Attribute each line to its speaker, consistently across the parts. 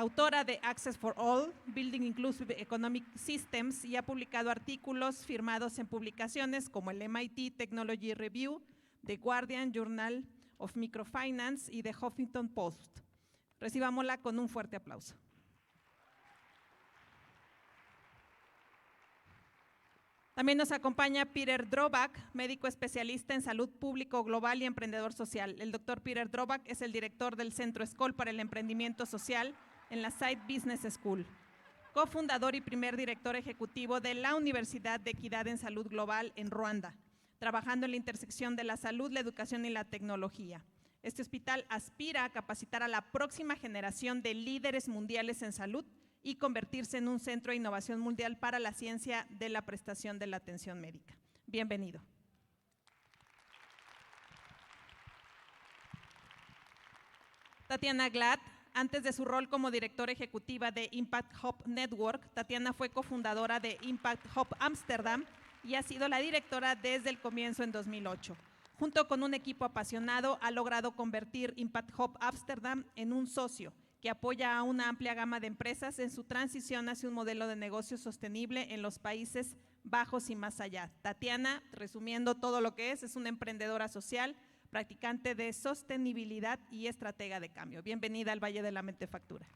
Speaker 1: autora de Access for All, Building Inclusive Economic Systems, y ha publicado artículos firmados en publicaciones como el MIT Technology Review, The Guardian Journal of Microfinance y The Huffington Post. Recibámosla con un fuerte aplauso. También nos acompaña Peter Drobak, médico especialista en salud público global y emprendedor social. El doctor Peter Drobak es el director del Centro School para el Emprendimiento Social en la Side Business School, cofundador y primer director ejecutivo de la Universidad de Equidad en Salud Global en Ruanda, trabajando en la intersección de la salud, la educación y la tecnología. Este hospital aspira a capacitar a la próxima generación de líderes mundiales en salud y convertirse en un centro de innovación mundial para la ciencia de la prestación de la atención médica. Bienvenido. Tatiana Glad, antes de su rol como directora ejecutiva de Impact Hub Network, Tatiana fue cofundadora de Impact Hub Amsterdam y ha sido la directora desde el comienzo en 2008. Junto con un equipo apasionado, ha logrado convertir Impact Hub Amsterdam en un socio que apoya a una amplia gama de empresas en su transición hacia un modelo de negocio sostenible en los Países Bajos y más allá. Tatiana, resumiendo todo lo que es una emprendedora social, practicante de sostenibilidad y estratega de cambio. Bienvenida al Valle de la Mentefactura.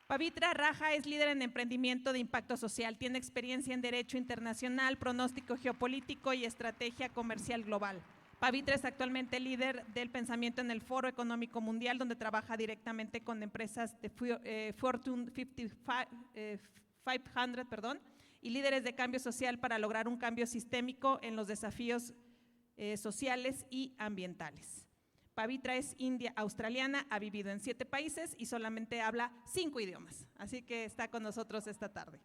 Speaker 1: Pavitra Raja es líder en emprendimiento de impacto social, tiene experiencia en derecho internacional, pronóstico geopolítico y estrategia comercial global. Pavitra es actualmente líder del pensamiento en el Foro Económico Mundial, donde trabaja directamente con empresas de Fortune 500, y líderes de cambio social para lograr un cambio sistémico en los desafíos sociales y ambientales. Pavitra es india australiana, ha vivido en 7 países y solamente habla 5 idiomas, así que está con nosotros esta tarde.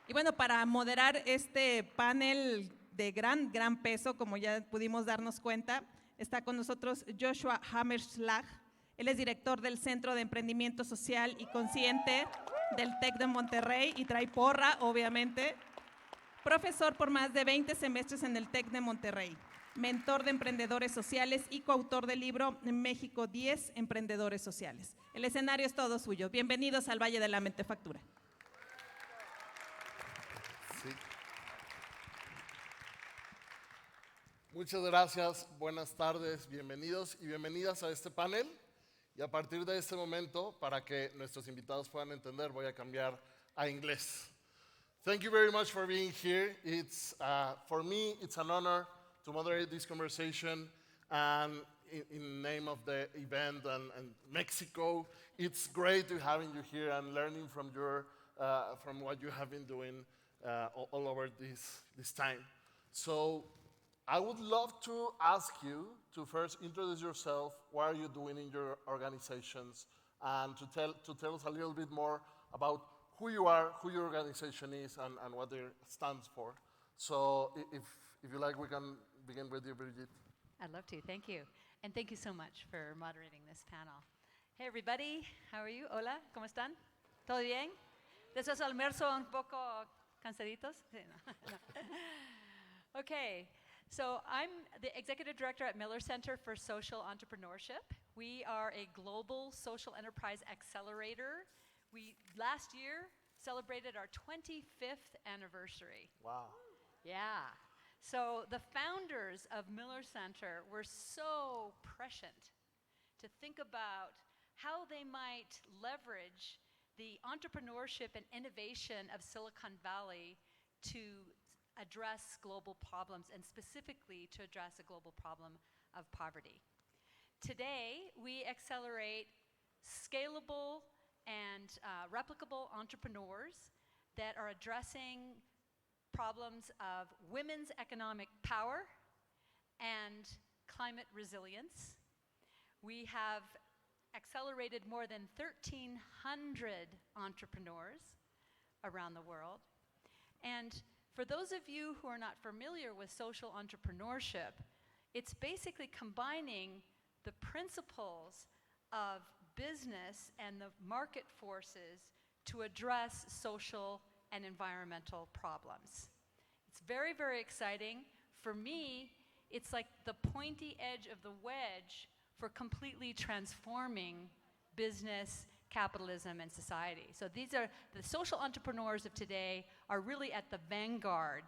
Speaker 1: Y bueno, para moderar este panel de gran peso, como ya pudimos darnos cuenta, está con nosotros Joshua Hammerschlag. Él es director del Centro de Emprendimiento Social y Consciente del TEC de Monterrey y trae porra, obviamente. Profesor por más de 20 semestres en el TEC de Monterrey. Mentor de emprendedores sociales y coautor del libro México 10 Emprendedores Sociales. El escenario es todo suyo. Bienvenidos al Valle de la Mentefactura.
Speaker 2: Sí. Muchas gracias, buenas tardes, bienvenidos y bienvenidas a este panel. Y a partir de este momento, para que nuestros invitados puedan entender, voy a cambiar a inglés. Thank you very much for being here. It's, for me, it's an honor to moderate this conversation and in name of the event and Mexico. It's great to having you here and learning from from what you have been doing all over this time. So I would love to ask you to first introduce yourself, what are you doing in your organizations, and to tell us a little bit more about who you are, who your organization is, and what it stands for. So if you like, we can begin with you, Brigitte.
Speaker 3: I'd love to, thank you. And thank you so much for moderating this panel. Hey everybody, how are you? Hola, ¿cómo están? ¿Todo bien? Después del almuerzo un poco cansaditos? Sí, no. Okay, so I'm the executive director at Miller Center for Social Entrepreneurship. We are a global social enterprise accelerator. We, last year, celebrated our 25th anniversary.
Speaker 2: Wow.
Speaker 3: Yeah. So the founders of Miller Center were so prescient to think about how they might leverage the entrepreneurship and innovation of Silicon Valley to address global problems, and specifically to address a global problem of poverty. Today, we accelerate scalable and replicable entrepreneurs that are addressing problems of women's economic power and climate resilience. We have accelerated more than 1,300 entrepreneurs around the world. And for those of you who are not familiar with social entrepreneurship, it's basically combining the principles of business and the market forces to address social and environmental problems. It's very, very exciting. For me, it's like the pointy edge of the wedge for completely transforming business, capitalism, and society. So these are the social entrepreneurs of today are really at the vanguard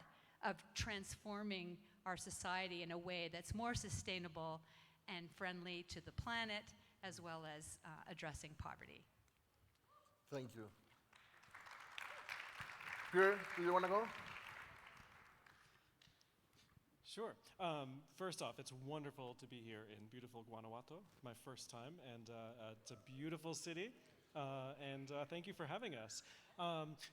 Speaker 3: of transforming our society in a way that's more sustainable and friendly to the planet, as well as addressing poverty.
Speaker 2: Thank you. Pierre, do you want to go?
Speaker 4: Sure. First off, it's wonderful to be here in beautiful Guanajuato, my first time, and it's a beautiful city, and thank you for having us.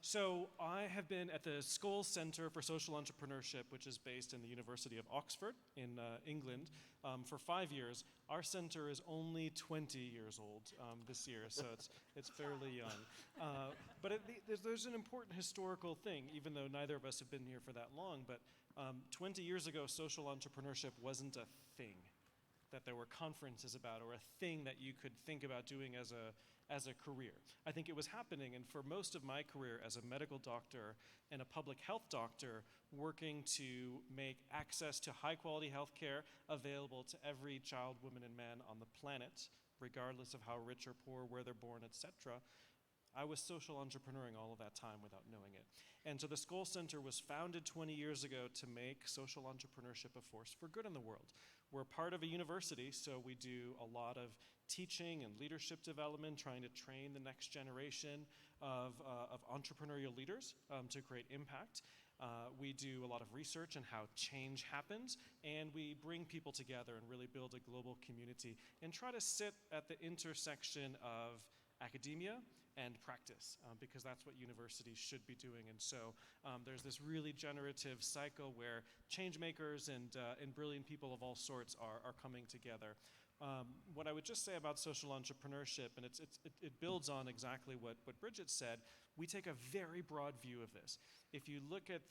Speaker 4: So I have been at the Skoll Center for Social Entrepreneurship, which is based in the University of Oxford in England, for 5 years. Our center is only 20 years old this year, so it's fairly young. But there's an important historical thing, even though neither of us have been here for that long, but 20 years ago, social entrepreneurship wasn't a thing that there were conferences about or a thing that you could think about doing as a career. I think it was happening, and for most of my career as a medical doctor and a public health doctor, working to make access to high quality health care available to every child, woman, and man on the planet, regardless of how rich or poor, where they're born, etc., I was social entrepreneuring all of that time without knowing it. And so the Skoll Center was founded 20 years ago to make social entrepreneurship a force for good in the world. We're part of a university, so we do a lot of teaching and leadership development, trying to train the next generation of entrepreneurial leaders to create impact. We do a lot of research on how change happens, and we bring people together and really build a global community and try to sit at the intersection of academia and practice, because that's what universities should be doing. And so there's this really generative cycle where change makers and brilliant people of all sorts are coming together. What I would just say about social entrepreneurship, and it builds on exactly what Bridget said, we take a very broad view of this. If you look at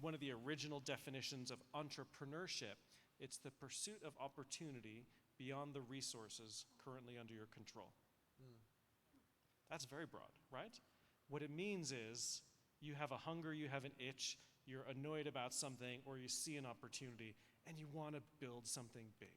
Speaker 4: one of the original definitions of entrepreneurship, it's the pursuit of opportunity beyond the resources currently under your control. That's very broad, right? What it means is you have a hunger, you have an itch, you're annoyed about something, or you see an opportunity, and you want to build something big.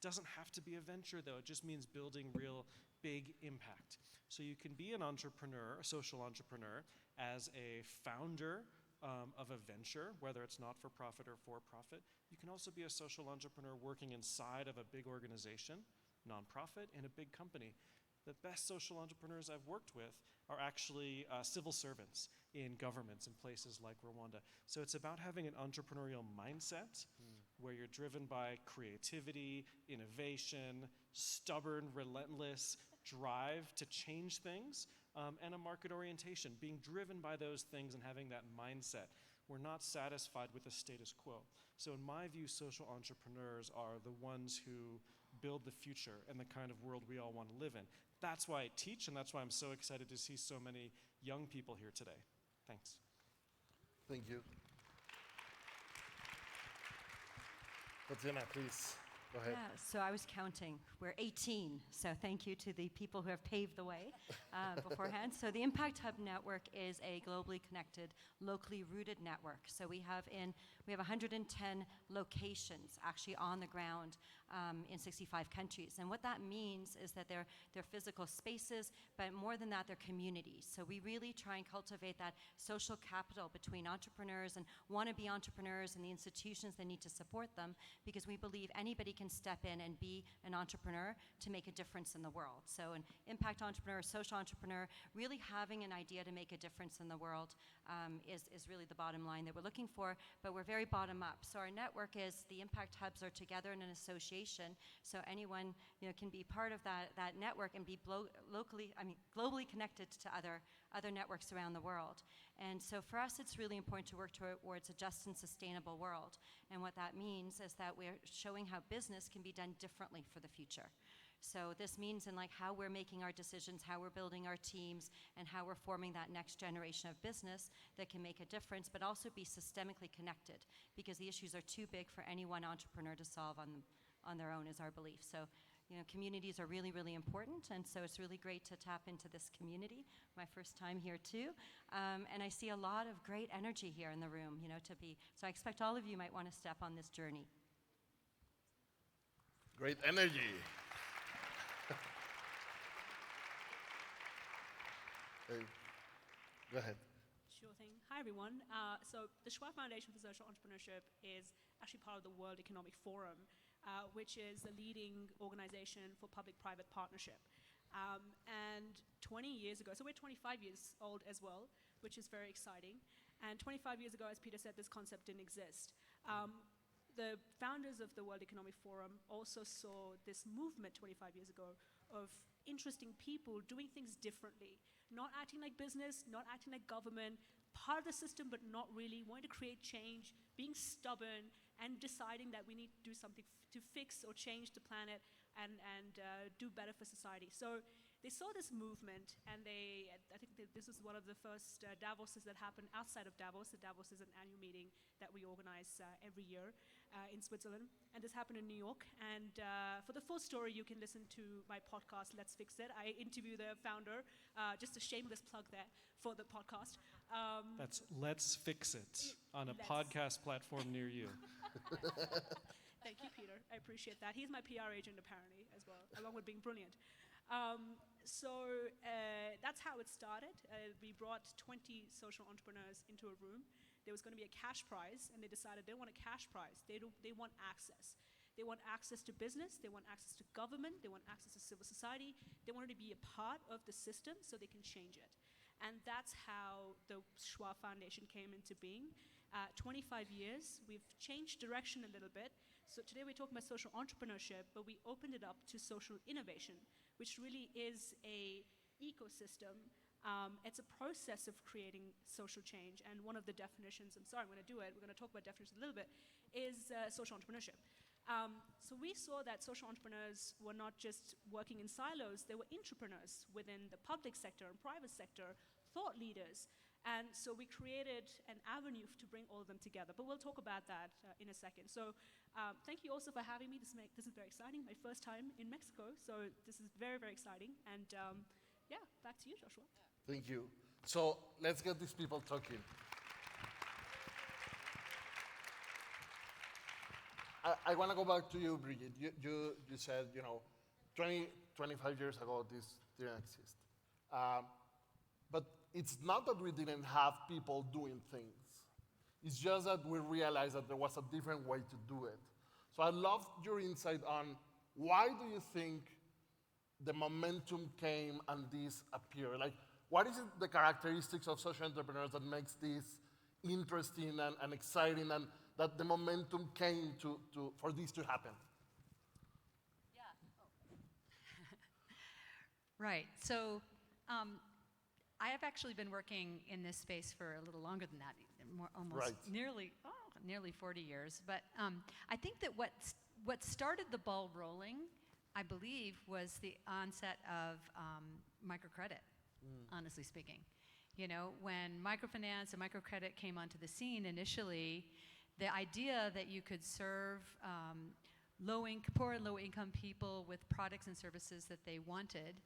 Speaker 4: Doesn't have to be a venture, though. It just means building real big impact. So you can be an entrepreneur, a social entrepreneur, as a founder of a venture, whether it's not-for-profit or for-profit. You can also be a social entrepreneur working inside of a big organization, nonprofit, in a big company. The best social entrepreneurs I've worked with are actually civil servants in governments in places like Rwanda. So it's about having an entrepreneurial mindset where you're driven by creativity, innovation, stubborn, relentless drive to change things, and a market orientation, being driven by those things and having that mindset. We're not satisfied with the status quo. So in my view, social entrepreneurs are the ones who build the future and the kind of world we all want to live in. That's why I teach, and that's why I'm so excited to see so many young people here today. Thanks.
Speaker 2: Thank you. Tatiana, please, go ahead.
Speaker 5: Yeah, so I was counting. We're 18, so thank you to the people who have paved the way beforehand. So the Impact Hub Network is a globally connected, locally rooted network. So we have 110 locations actually on the ground in 65 countries. And what that means is that they're physical spaces, but more than that, they're communities. So we really try and cultivate that social capital between entrepreneurs and wannabe entrepreneurs and the institutions that need to support them, because we believe anybody can step in and be an entrepreneur to make a difference in the world. So an impact entrepreneur, a social entrepreneur, really having an idea to make a difference in the world is really the bottom line that we're looking for, but we're very bottom up. So our network is, the impact hubs are together in an association, so anyone can be part of that network and be globally connected to other networks around the world. And so for us, it's really important to work towards a just and sustainable world. And what that means is that we're showing how business can be done differently for the future. So this means in how we're making our decisions, how we're building our teams, and how we're forming that next generation of business that can make a difference, but also be systemically connected, because the issues are too big for any one entrepreneur to solve on their own, is our belief. So communities are really, really important, and so it's really great to tap into this community. My first time here too, and I see a lot of great energy here in the room, so I expect all of you might want to step on this journey.
Speaker 2: Great energy. Go ahead.
Speaker 6: Sure thing. Hi, everyone. So the Schwa Foundation for Social Entrepreneurship is actually part of the World Economic Forum, which is the leading organization for public-private partnership. And 20 years ago, so we're 25 years old as well, which is very exciting. And 25 years ago, as Peter said, this concept didn't exist. The founders of the World Economic Forum also saw this movement 25 years ago of interesting people doing things differently, not acting like business, not acting like government, part of the system but not really, wanting to create change, being stubborn, and deciding that we need to do something to fix or change the planet and do better for society. So they saw this movement, and I think this was one of the first Davoses that happened outside of Davos. The Davos is an annual meeting that we organize every year in Switzerland, and this happened in New York. And for the full story, you can listen to my podcast, Let's Fix It. I interview the founder, just a shameless plug there for the podcast.
Speaker 4: That's Let's Fix It on a podcast platform near you.
Speaker 6: Thank you, Peter. I appreciate that. He's my PR agent, apparently, as well, along with being brilliant. So that's how it started. We brought 20 social entrepreneurs into a room. There was going to be a cash prize, and they decided they don't want a cash prize. They want access. They want access to business. They want access to government. They want access to civil society. They wanted to be a part of the system so they can change it. And that's how the Schwa Foundation came into being. 25 years, we've changed direction a little bit. So today we're talking about social entrepreneurship, but we opened it up to social innovation, which really is a ecosystem. It's a process of creating social change, and one of the definitions, I'm sorry, I'm going to do it, we're going to talk about definitions a little bit, is social entrepreneurship. So we saw that social entrepreneurs were not just working in silos, they were entrepreneurs within the public sector and private sector, thought leaders. And so we created an avenue to bring all of them together. But we'll talk about that in a second. So thank you also for having me. This is very exciting. My first time in Mexico. So this is very, very exciting. And yeah, back to you, Joshua.
Speaker 2: Thank you. So let's get these people talking. I want to go back to you, Brigitte. You said, 20, 25 years ago, this didn't exist. But it's not that we didn't have people doing things. It's just that we realized that there was a different way to do it. So I love your insight on why do you think the momentum came and this appeared? Like, what is it, the characteristics of social entrepreneurs that makes this interesting and exciting, and that the momentum came for this to happen?
Speaker 3: Yeah. Right. So I have actually been working in this space for a little longer than that, almost nearly 40 years. But I think that what started the ball rolling, I believe, was the onset of microcredit, honestly speaking. When microfinance and microcredit came onto the scene initially, the idea that you could serve poor and low-income people with products and services that they wanted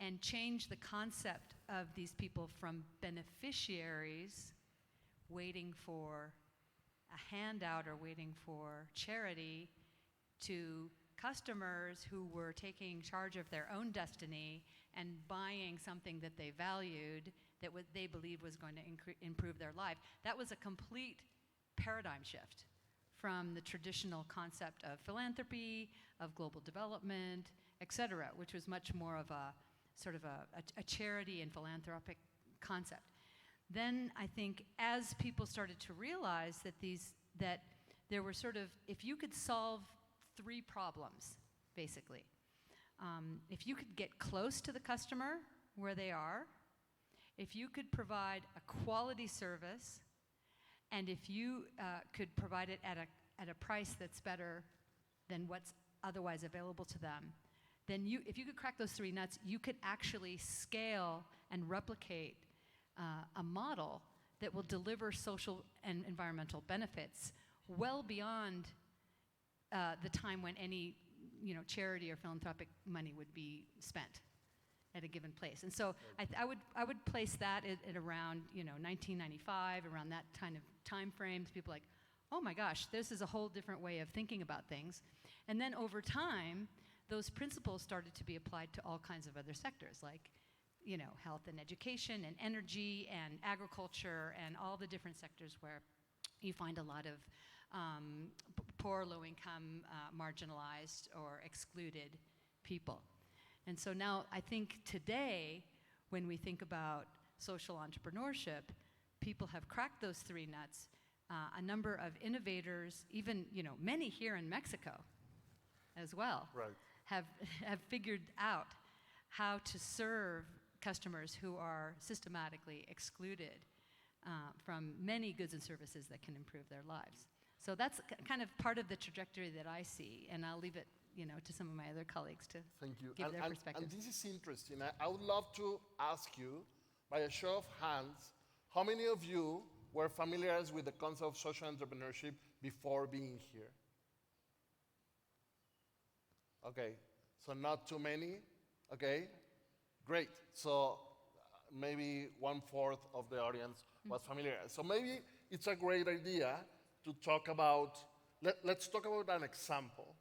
Speaker 3: and change the concept of these people from beneficiaries waiting for a handout or waiting for charity to customers who were taking charge of their own destiny and buying something that they valued, that what they believed was going to improve their life. That was a complete paradigm shift from the traditional concept of philanthropy, of global development, et cetera, which was much more of a sort of a charity and philanthropic concept. Then I think as people started to realize that there were sort of, if you could solve 3 problems, basically. If you could get close to the customer where they are, if you could provide a quality service, and if you could provide it at a price that's better than what's otherwise available to them, then if you could crack those 3 nuts, you could actually scale and replicate a model that will deliver social and environmental benefits well beyond the time when any charity or philanthropic money would be spent at a given place. And so I would place that at around 1995, around that kind of time frame. People like, oh my gosh, this is a whole different way of thinking about things. And then over time, those principles started to be applied to all kinds of other sectors, like health and education and energy and agriculture and all the different sectors where you find a lot of poor, low-income, marginalized, or excluded people. And so now I think today, when we think about social entrepreneurship, people have cracked those three nuts. A number of innovators, even many here in Mexico as well,
Speaker 2: Right.
Speaker 3: have figured out how to serve customers who are systematically excluded from many goods and services that can improve their lives. So that's kind of part of the trajectory that I see, and I'll leave it to some of my other colleagues to
Speaker 2: Thank you.
Speaker 3: give their
Speaker 2: And
Speaker 3: perspectives.
Speaker 2: this is interesting. I would love to ask you, by a show of hands, how many of you were familiar with the concept of social entrepreneurship before being here? Okay, so not too many. Okay, great. So maybe 1/4 of the audience was familiar. So maybe it's a great idea to talk about, let's talk about an example.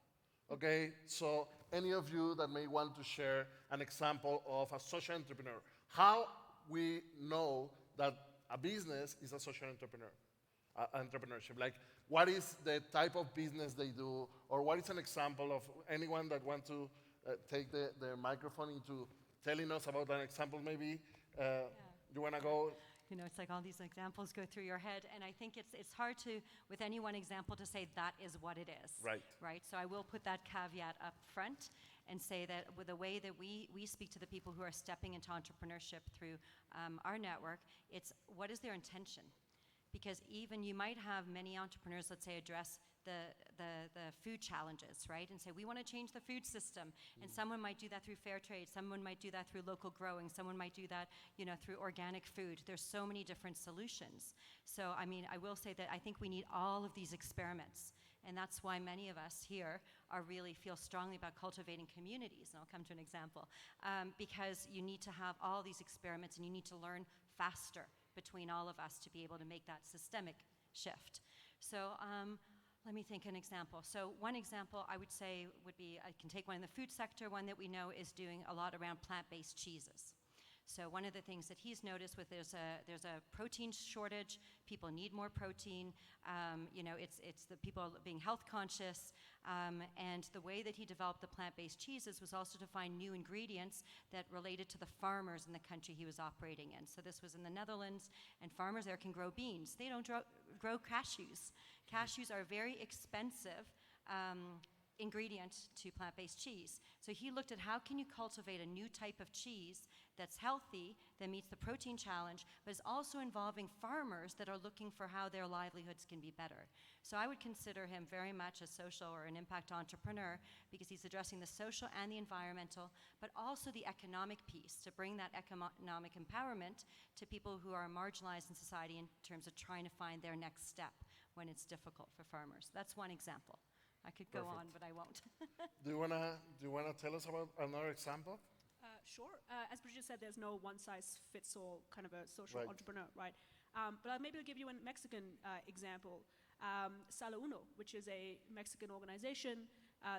Speaker 2: Okay, so any of you that may want to share an example of a social entrepreneur, how we know that a business is a social entrepreneurship. Like, what is the type of business they do, or what is an example of anyone that wants to take the microphone into telling us about an example, maybe? You want to go?
Speaker 5: It's like all these examples go through your head, and I think it's hard to, with any one example, to say that is what it is.
Speaker 2: Right.
Speaker 5: Right? So I will put that caveat up front and say that with the way that we speak to the people who are stepping into entrepreneurship through our network, it's what is their intention? Because even you might have many entrepreneurs, let's say, address the food challenges, right? And say, we want to change the food system. And someone might do that through fair trade. Someone might do that through local growing. Someone might do that, through organic food. There's so many different solutions. So, I will say that I think we need all of these experiments. And that's why many of us here really feel strongly about cultivating communities. And I'll come to an example. Because you need to have all these experiments, and you need to learn faster between all of us to be able to make that systemic shift. So let me think an example. So one example I would say would be, I can take one in the food sector. One that we know is doing a lot around plant-based cheeses. So one of the things that he's noticed with there's a protein shortage. People need more protein. It's the people being health conscious. And the way that he developed the plant-based cheeses was also to find new ingredients that related to the farmers in the country he was operating in. So this was in the Netherlands, and farmers there can grow beans. They don't grow cashews. Cashews are a very expensive ingredient to plant-based cheese. So he looked at how can you cultivate a new type of cheese that's healthy, that meets the protein challenge, but is also involving farmers that are looking for how their livelihoods can be better. So I would consider him very much a social or an impact entrepreneur because he's addressing the social and the environmental, but also the economic piece to bring that economic empowerment to people who are marginalized in society in terms of trying to find their next step when it's difficult for farmers. That's one example. I could go on, but I won't.
Speaker 2: Do you wanna tell us about another example?
Speaker 6: Sure. As Bridget said, there's no one-size-fits-all kind of a social
Speaker 2: Right.
Speaker 6: entrepreneur, right? But maybe I'll give you a Mexican example. Sala Uno, which is a Mexican organization.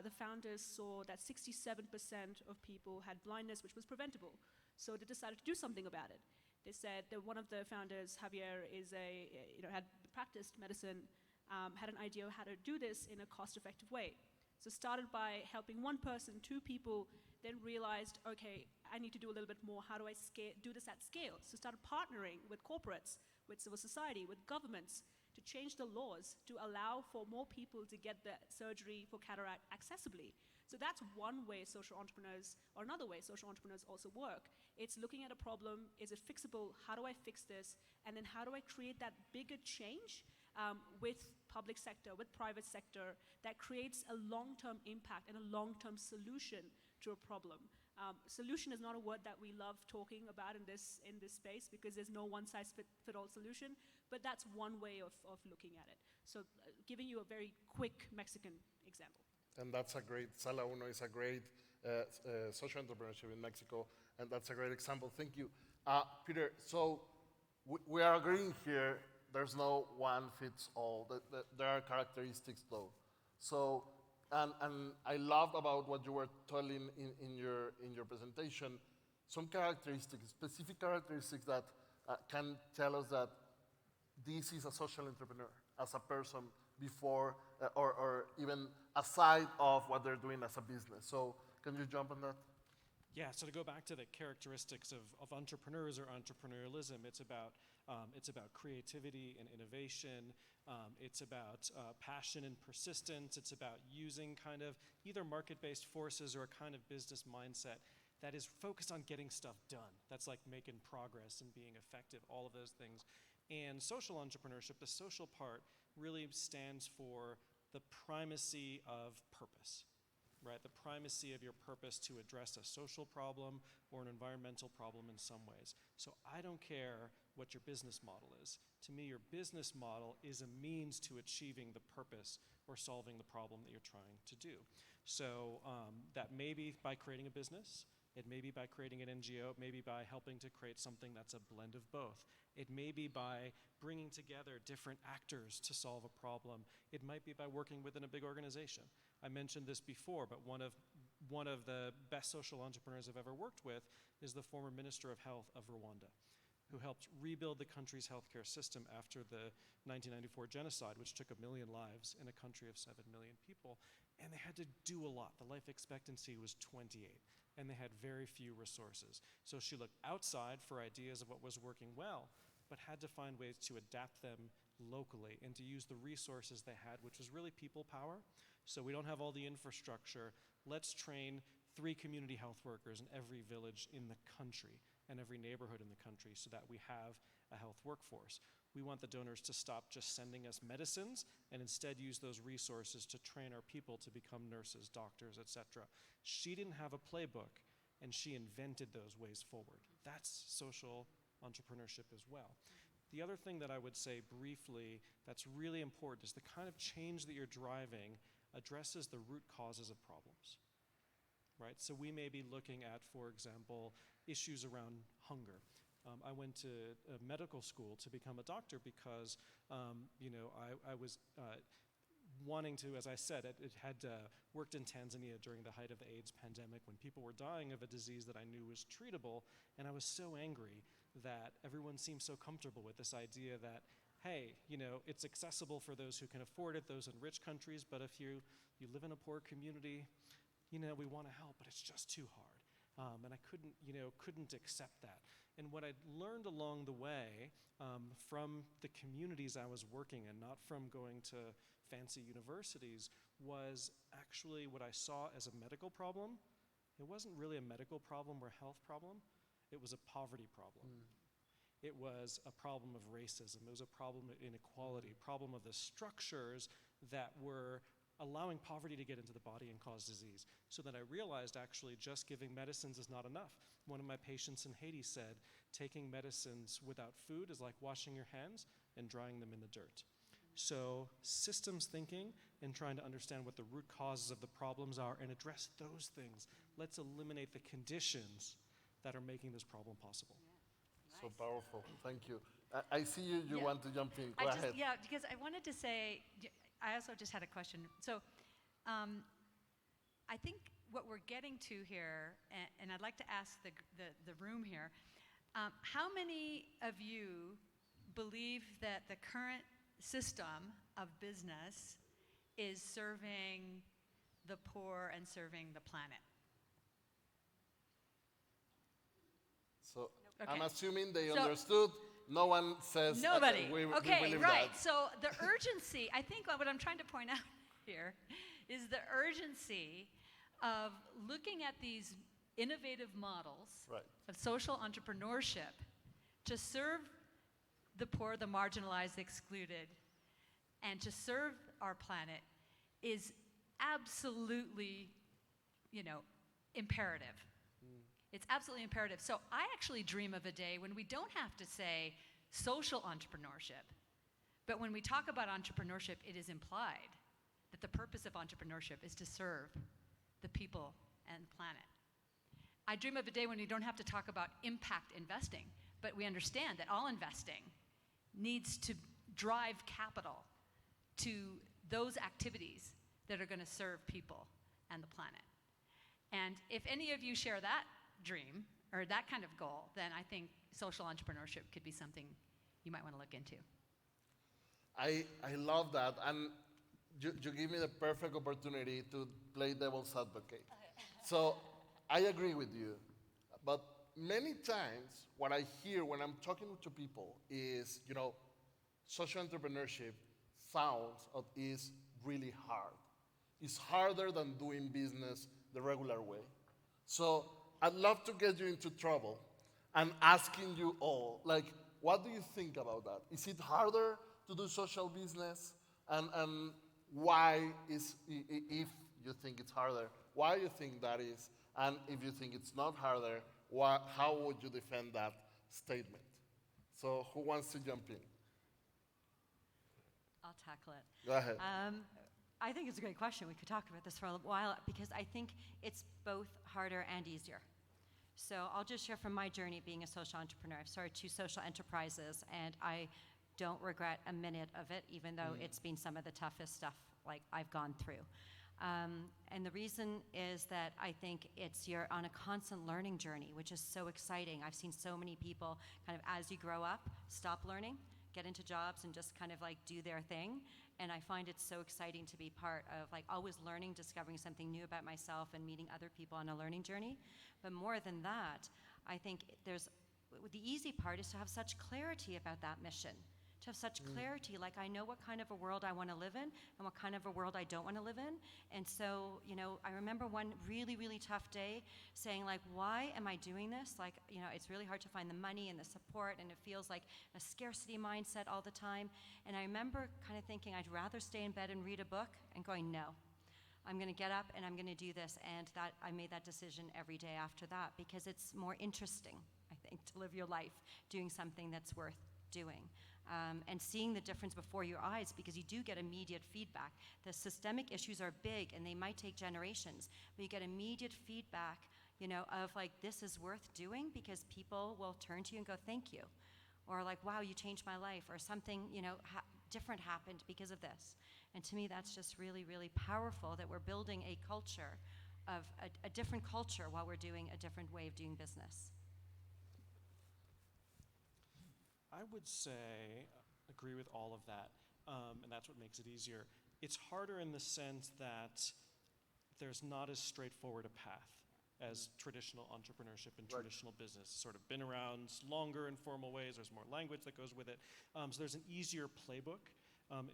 Speaker 6: The founders saw that 67% of people had blindness, which was preventable. So they decided to do something about it. They said that one of the founders, Javier, had practiced medicine, had an idea of how to do this in a cost-effective way. So started by helping one person, 2 people, then realized, okay, I need to do a little bit more. How do I do this at scale? So started partnering with corporates, with civil society, with governments to change the laws to allow for more people to get the surgery for cataract accessibly. So that's one way social entrepreneurs, or another way social entrepreneurs also work. It's looking at a problem, is it fixable? How do I fix this? And then how do I create that bigger change with public sector, with private sector, that creates a long-term impact and a long-term solution to a problem. Solution is not a word that we love talking about in this space because there's no one-size-fit-all solution, but that's one way of looking at it. So giving you a very quick Mexican example.
Speaker 2: And that's a great, Sala Uno is a great social entrepreneurship in Mexico, and that's a great example. Thank you. Peter, so we are agreeing here, there's no one fits all. There are characteristics though. So, and I loved about what you were telling in your presentation, some characteristics, specific characteristics that can tell us that this is a social entrepreneur as a person before or even aside of what they're doing as a business. So can you jump on that?
Speaker 4: Yeah, so to go back to the characteristics of entrepreneurs or entrepreneurialism, it's about creativity and innovation. It's about passion and persistence. It's about using kind of either market-based forces or a kind of business mindset that is focused on getting stuff done. That's like making progress and being effective, all of those things. And social entrepreneurship, the social part, really stands for the primacy of purpose. Right, the primacy of your purpose to address a social problem or an environmental problem in some ways. So I don't care what your business model is. To me, your business model is a means to achieving the purpose or solving the problem that you're trying to do. So that may be by creating a business, it may be by creating an NGO, it may be by helping to create something that's a blend of both. It may be by bringing together different actors to solve a problem. It might be by working within a big organization. I mentioned this before, but one of the best social entrepreneurs I've ever worked with is the former Minister of Health of Rwanda, who helped rebuild the country's healthcare system after the 1994 genocide, which took 1 million lives in a country of 7 million people. And they had to do a lot. The life expectancy was 28, and they had very few resources. So she looked outside for ideas of what was working well, but had to find ways to adapt them locally and to use the resources they had, which was really people power. So we don't have all the infrastructure. Let's train 3 community health workers in every village in the country and every neighborhood in the country so that we have a health workforce. We want the donors to stop just sending us medicines and instead use those resources to train our people to become nurses, doctors, etc. She didn't have a playbook, and she invented those ways forward. That's social entrepreneurship as well. The other thing that I would say briefly that's really important is the kind of change that you're driving addresses the root causes of problems, right? So we may be looking at, for example, issues around hunger. I went to medical school to become a doctor because, I was wanting to, as I said, it had worked in Tanzania during the height of the AIDS pandemic when people were dying of a disease that I knew was treatable, and I was so angry that everyone seemed so comfortable with this idea that, hey, it's accessible for those who can afford it, those in rich countries, but if you live in a poor community, we want to help, but it's just too hard. And I couldn't accept that. And what I learned along the way from the communities I was working in, not from going to fancy universities, was actually what I saw as a medical problem. It wasn't really a medical problem or health problem. It was a poverty problem. It was a problem of racism. It was a problem of inequality, problem of the structures that were allowing poverty to get into the body and cause disease. So that I realized actually just giving medicines is not enough. One of my patients in Haiti said, taking medicines without food is like washing your hands and drying them in the dirt. So systems thinking and trying to understand what the root causes of the problems are and address those things. Let's eliminate the conditions that are making this problem possible.
Speaker 2: So powerful. Thank you. I see you
Speaker 3: Yeah.
Speaker 2: want to jump in. Go ahead.
Speaker 3: Yeah, because I wanted to say, I also just had a question. So I think what we're getting to here, and I'd like to ask the room here, how many of you believe that the current system of business is serving the poor and serving the planet?
Speaker 2: So
Speaker 3: Okay.
Speaker 2: I'm assuming they
Speaker 3: So-
Speaker 2: understood. No one says
Speaker 3: Nobody.
Speaker 2: we
Speaker 3: Okay,
Speaker 2: believe
Speaker 3: right.
Speaker 2: that.
Speaker 3: So the urgency, I think what I'm trying to point out here is the urgency of looking at these innovative models
Speaker 2: Right.
Speaker 3: of social entrepreneurship to serve the poor, the marginalized, the excluded, and to serve our planet is absolutely, imperative. It's absolutely imperative. So I actually dream of a day when we don't have to say social entrepreneurship, but when we talk about entrepreneurship, it is implied that the purpose of entrepreneurship is to serve the people and the planet. I dream of a day when we don't have to talk about impact investing, but we understand that all investing needs to drive capital to those activities that are going to serve people and the planet. And if any of you share that dream or that kind of goal, then I think social entrepreneurship could be something you might want to look into.
Speaker 2: I love that, and you give me the perfect opportunity to play devil's advocate. So I agree with you, but many times what I hear when I'm talking to people is, social entrepreneurship sounds or is really hard. It's harder than doing business the regular way. So I'd love to get you into trouble and asking you all, what do you think about that? Is it harder to do social business? And why is, if you think it's harder, why you think that is? And if you think it's not harder, how would you defend that statement? So who wants to jump in?
Speaker 5: I'll tackle it.
Speaker 2: Go ahead.
Speaker 5: I think it's a great question. We could talk about this for a while because I think it's both harder and easier. So I'll just share from my journey being a social entrepreneur. I've started 2 social enterprises, and I don't regret a minute of it, even though it's been some of the toughest stuff I've gone through. And the reason is that I think you're on a constant learning journey, which is so exciting. I've seen so many people kind of as you grow up, stop learning, get into jobs and just kind of do their thing. And I find it so exciting to be part of always learning, discovering something new about myself and meeting other people on a learning journey. But more than that, I think the easy part is to have such clarity about that mission. To have such clarity, I know what kind of a world I want to live in and what kind of a world I don't want to live in. And so, I remember one really, really tough day saying why am I doing this? It's really hard to find the money and the support, and it feels like a scarcity mindset all the time. And I remember kind of thinking I'd rather stay in bed and read a book and going, no, I'm going to get up and I'm going to do this. And that I made that decision every day after that because it's more interesting, I think, to live your life doing something that's worth doing. And seeing the difference before your eyes, because you do get immediate feedback. The systemic issues are big and they might take generations, but you get immediate feedback, of this is worth doing because people will turn to you and go, thank you. Or wow, you changed my life, or something, different happened because of this. And to me, that's just really, really powerful that we're building a culture of a different culture while we're doing a different way of doing business.
Speaker 4: I would say, agree with all of that, and that's what makes it easier. It's harder in the sense that there's not as straightforward a path as traditional entrepreneurship and traditional business. It's sort of been around longer in formal ways. There's more language that goes with it. So there's an easier playbook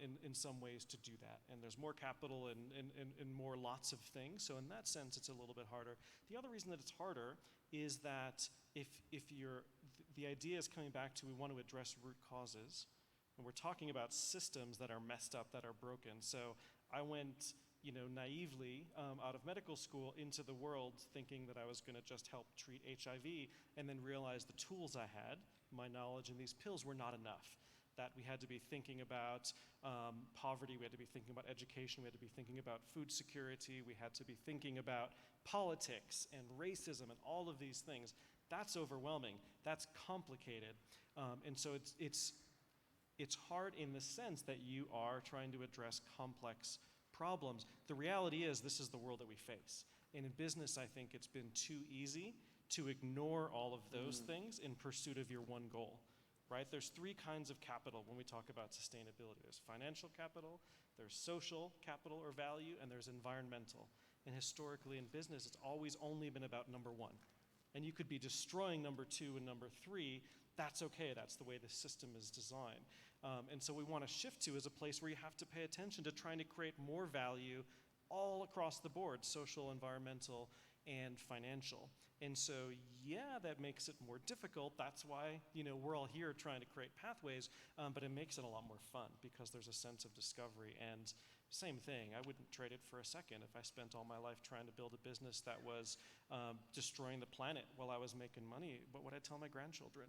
Speaker 4: in some ways to do that. And there's more capital and more lots of things. So in that sense, it's a little bit harder. The other reason that it's harder is that if the idea is coming back to we want to address root causes, and we're talking about systems that are messed up, that are broken. So I went, naively out of medical school into the world thinking that I was going to just help treat HIV, and then realized the tools I had, my knowledge, and these pills were not enough. That we had to be thinking about poverty, we had to be thinking about education, we had to be thinking about food security, we had to be thinking about politics and racism and all of these things. That's overwhelming. That's complicated. And so it's hard in the sense that you are trying to address complex problems. The reality is this is the world that we face. And in business, I think it's been too easy to ignore all of those things in pursuit of your one goal. Right? There's 3 kinds of capital when we talk about sustainability. There's financial capital, there's social capital or value, and there's environmental. And historically in business, it's always only been about number 1. And you could be destroying number 2 and number 3. That's okay. That's the way the system is designed. And so we want to shift to is a place where you have to pay attention to trying to create more value all across the board, social, environmental, and financial. And so, yeah, that makes it more difficult. That's why, we're all here trying to create pathways, but it makes it a lot more fun because there's a sense of discovery. And same thing, I wouldn't trade it for a second if I spent all my life trying to build a business that was destroying the planet while I was making money. What would I tell my grandchildren?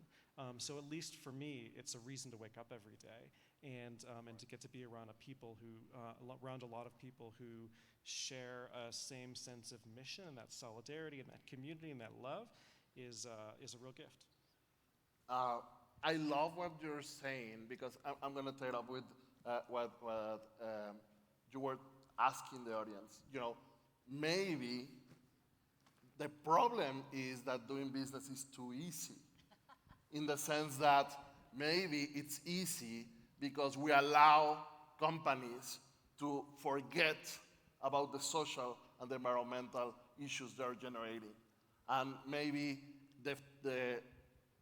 Speaker 4: So at least for me, it's a reason to wake up every day. and to get to be around around a lot of people who share a same sense of mission and that solidarity and that community and that love is a real gift.
Speaker 2: I love what you're saying because I'm going to take up with what you were asking the audience. You know, maybe the problem is that doing business is too easy, in the sense that maybe it's easy because we allow companies to forget about the social and the environmental issues they're generating. And maybe the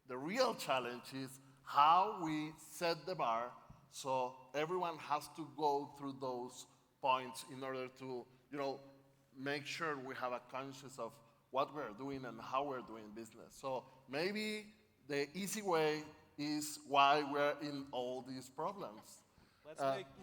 Speaker 2: real challenge is how we set the bar so everyone has to go through those points in order to, make sure we have a conscience of what we're doing and how we're doing business. So maybe the easy way is why we're in all these problems.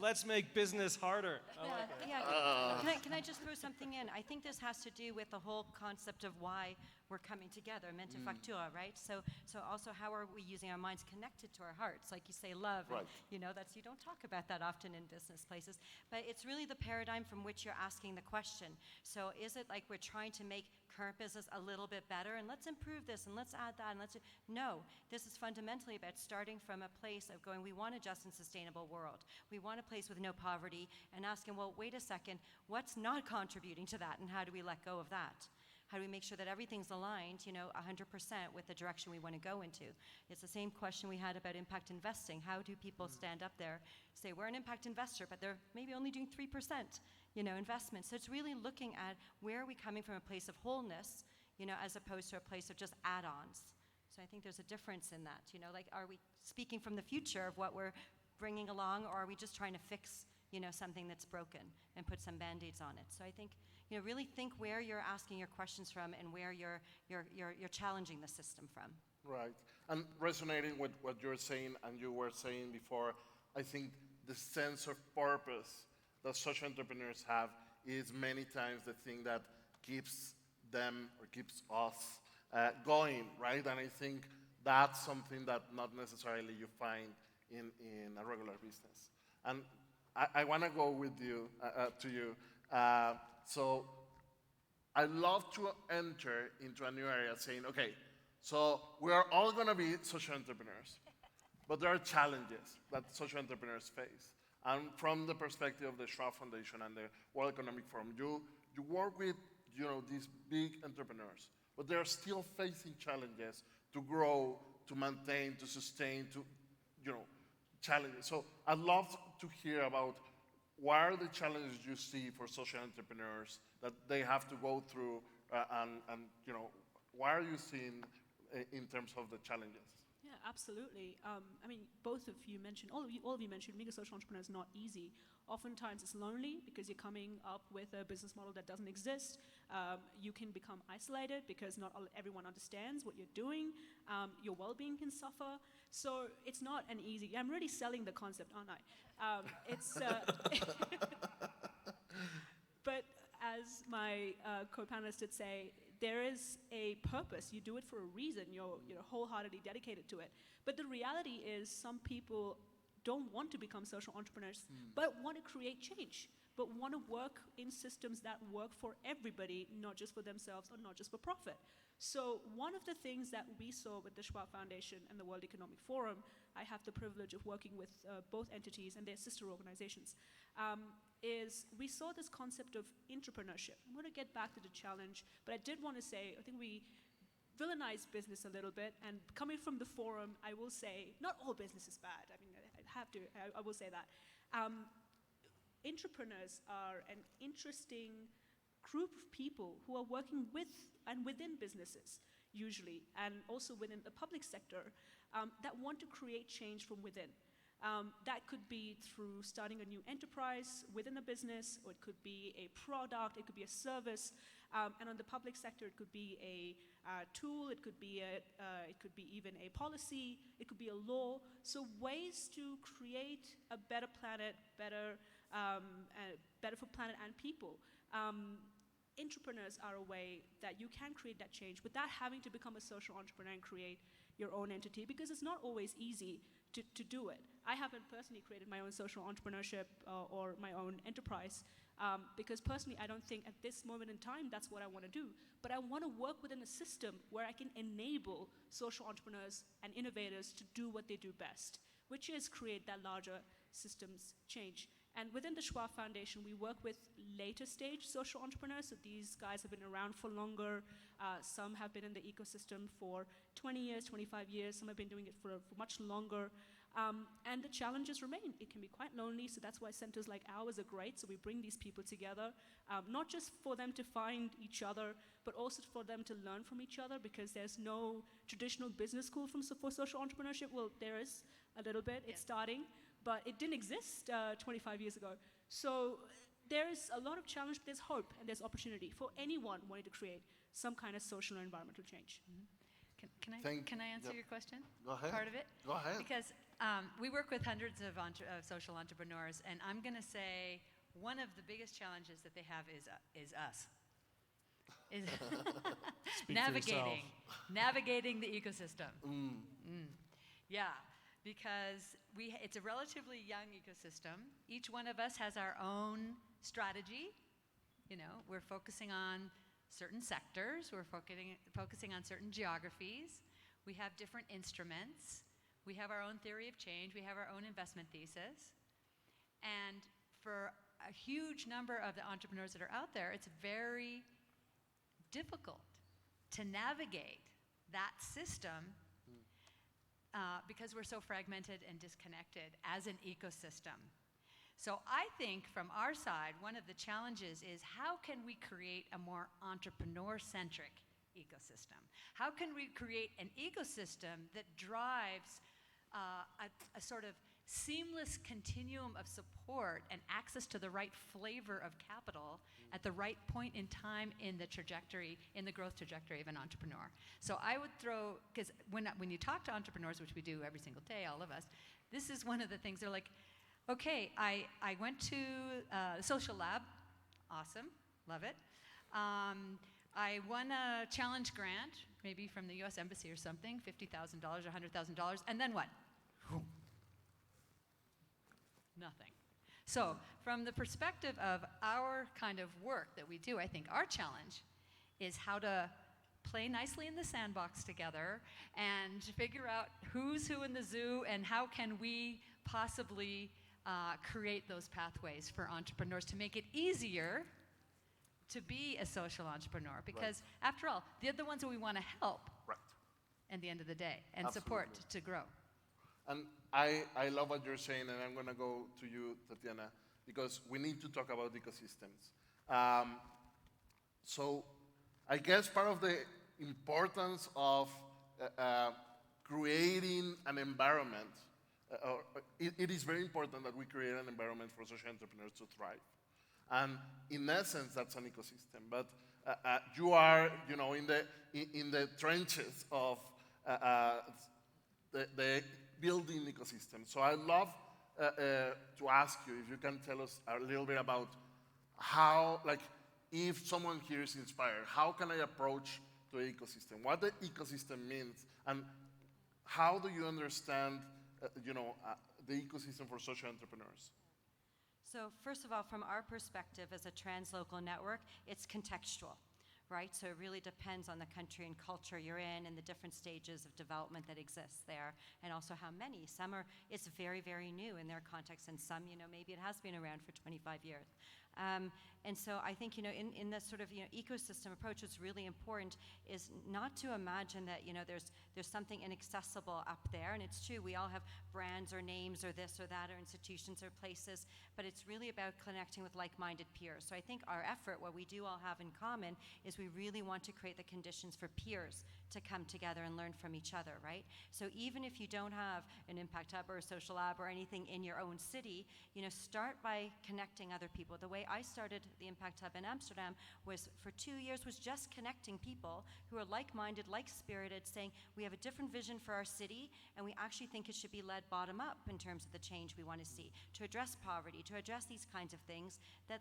Speaker 4: Let's make business harder. I like it.
Speaker 5: Yeah. Can I just throw something in? I think this has to do with the whole concept of why we're coming together, Mentefactura, right? So also how are we using our minds connected to our hearts? Like you say, love.
Speaker 2: Right.
Speaker 5: And, you don't talk about that often in business places. But it's really the paradigm from which you're asking the question. So is it like we're trying to make current business a little bit better and let's improve this and let's add that and no, this is fundamentally about starting from a place of going, we want a just and sustainable world. We want a place with no poverty, and asking, well, wait a second, what's not contributing to that and how do we let go of that? How do we make sure that everything's aligned, 100% with the direction we want to go into? It's the same question we had about impact investing. How do people stand up there, say, we're an impact investor, but they're maybe only doing 3%, investment. So it's really looking at where are we coming from a place of wholeness, as opposed to a place of just add-ons. So I think there's a difference in that, like, are we speaking from the future of what we're bringing along, or are we just trying to fix, something that's broken and put some Band-Aids on it? So I think, really think where you're asking your questions from and where you're challenging the system from.
Speaker 2: Right. And resonating with what you're saying and you were saying before, I think the sense of purpose that social entrepreneurs have is many times the thing that keeps them or keeps us going, right? And I think that's something that not necessarily you find in a regular business. And I want to go with you, to you. So I love to enter into a new area saying, okay, so we are all going to be social entrepreneurs, but there are challenges that social entrepreneurs face. And from the perspective of the Schwab Foundation and the World Economic Forum, you work with these big entrepreneurs, but they're still facing challenges to grow, to maintain, to sustain, to challenges. So I'd love to hear about what are the challenges you see for social entrepreneurs that they have to go through, and what are you seeing in terms of the challenges?
Speaker 6: Yeah, absolutely. Both of you mentioned, all of you mentioned, being a social entrepreneur is not easy. Oftentimes it's lonely because you're coming up with a business model that doesn't exist. You can become isolated because not everyone understands what you're doing. Your well-being can suffer. So it's not an easy, I'm really selling the concept, aren't I? But as my co-panelists did say, there is a purpose. You do it for a reason. You're wholeheartedly dedicated to it. But the reality is some people don't want to become social entrepreneurs, but want to create change, but want to work in systems that work for everybody, not just for themselves or not just for profit. So one of the things that we saw with the Schwab Foundation and the World Economic Forum, I have the privilege of working with both entities and their sister organizations, is we saw this concept of entrepreneurship. I'm going to get back to the challenge, but I did want to say, I think we villainized business a little bit, and coming from the forum, I will say, not all business is bad. I will say that. Entrepreneurs are an interesting group of people who are working with and within businesses, usually, and also within the public sector, that want to create change from within. That could be through starting a new enterprise within a business, or it could be a product, it could be a service, and on the public sector, it could be a tool, it could be even a policy, it could be a law. So ways to create a better planet, better for planet and people. Entrepreneurs are a way that you can create that change without having to become a social entrepreneur and create your own entity, because it's not always easy to do it. I haven't personally created my own social entrepreneurship or my own enterprise because personally I don't think at this moment in time that's what I want to do. But I want to work within a system where I can enable social entrepreneurs and innovators to do what they do best, which is create that larger systems change. And within the Schwab Foundation, we work with later stage social entrepreneurs. So these guys have been around for longer. Some have been in the ecosystem for 20 years, 25 years. Some have been doing it for much longer. And the challenges remain. It can be quite lonely, so that's why centers like ours are great. So we bring these people together, not just for them to find each other, but also for them to learn from each other, because there's no traditional business school for social entrepreneurship. Well, there is a little bit. It's starting, but it didn't exist 25 years ago. So there's a lot of challenge, but there's hope and there's opportunity for anyone wanting to create some kind of social or environmental change.
Speaker 3: Can I answer your question?
Speaker 2: Go ahead.
Speaker 3: Part of it?
Speaker 2: Go ahead.
Speaker 3: Because we work with hundreds of social entrepreneurs, and I'm going to say one of the biggest challenges that they have is us. Is
Speaker 4: Speak for yourself.
Speaker 3: navigating the ecosystem. Yeah, because it's a relatively young ecosystem. Each one of us has our own strategy. You know, we're focusing on certain sectors, we're focusing on certain geographies, we have different instruments, we have our own theory of change, we have our own investment thesis. And for a huge number of the entrepreneurs that are out there, it's very difficult to navigate that system because we're so fragmented and disconnected as an ecosystem. So I think from our side, one of the challenges is how can we create a more entrepreneur-centric ecosystem? How can we create an ecosystem that drives a sort of seamless continuum of support and access to the right flavor of capital at the right point in time in the trajectory, in the growth trajectory of an entrepreneur? So I would throw, because when you talk to entrepreneurs, which we do every single day, all of us, this is one of the things. They're like, okay, I went to Social Lab, awesome, love it. I won a challenge grant, maybe from the US Embassy or something, $50,000 or $100,000, and then what? Nothing. So from the perspective of our kind of work that we do, I think our challenge is how to play nicely in the sandbox together and figure out who's who in the zoo and how can we possibly create those pathways for entrepreneurs to make it easier to be a social entrepreneur. Because after all, they're the ones that we want to help at the end of the day and support to grow.
Speaker 2: And I love what you're saying, and I'm going to go to you, Tatiana, because we need to talk about ecosystems. So I guess part of the importance of creating an environment, it is very important that we create an environment for social entrepreneurs to thrive. And in essence, that's an ecosystem. But you are, you know, in the trenches of the building ecosystem. So I'd love to ask you if you can tell us a little bit about how, like, if someone here is inspired, how can I approach the ecosystem? What the ecosystem means, and how do you understand, the ecosystem for social entrepreneurs?
Speaker 5: So first of all, from our perspective as a translocal network, it's contextual, right? So it really depends on the country and culture you're in and the different stages of development that exists there, and also how many. Some are, it's very, very new in their context, and some, maybe it has been around for 25 years. And so I think, in this sort of, ecosystem approach, what's really important is not to imagine that, there's something inaccessible up there. And it's true, we all have brands or names or this or that or institutions or places, but it's really about connecting with like-minded peers. So I think our effort, what we do all have in common, is we really want to create the conditions for peers to come together and learn from each other, right? So even if you don't have an impact hub or a social lab or anything in your own city, start by connecting other people. The way I started the Impact Hub in Amsterdam was, for 2 years, was just connecting people who are like-minded, like-spirited, saying we have a different vision for our city, and we actually think it should be led bottom-up in terms of the change we want to see, to address poverty, to address these kinds of things that,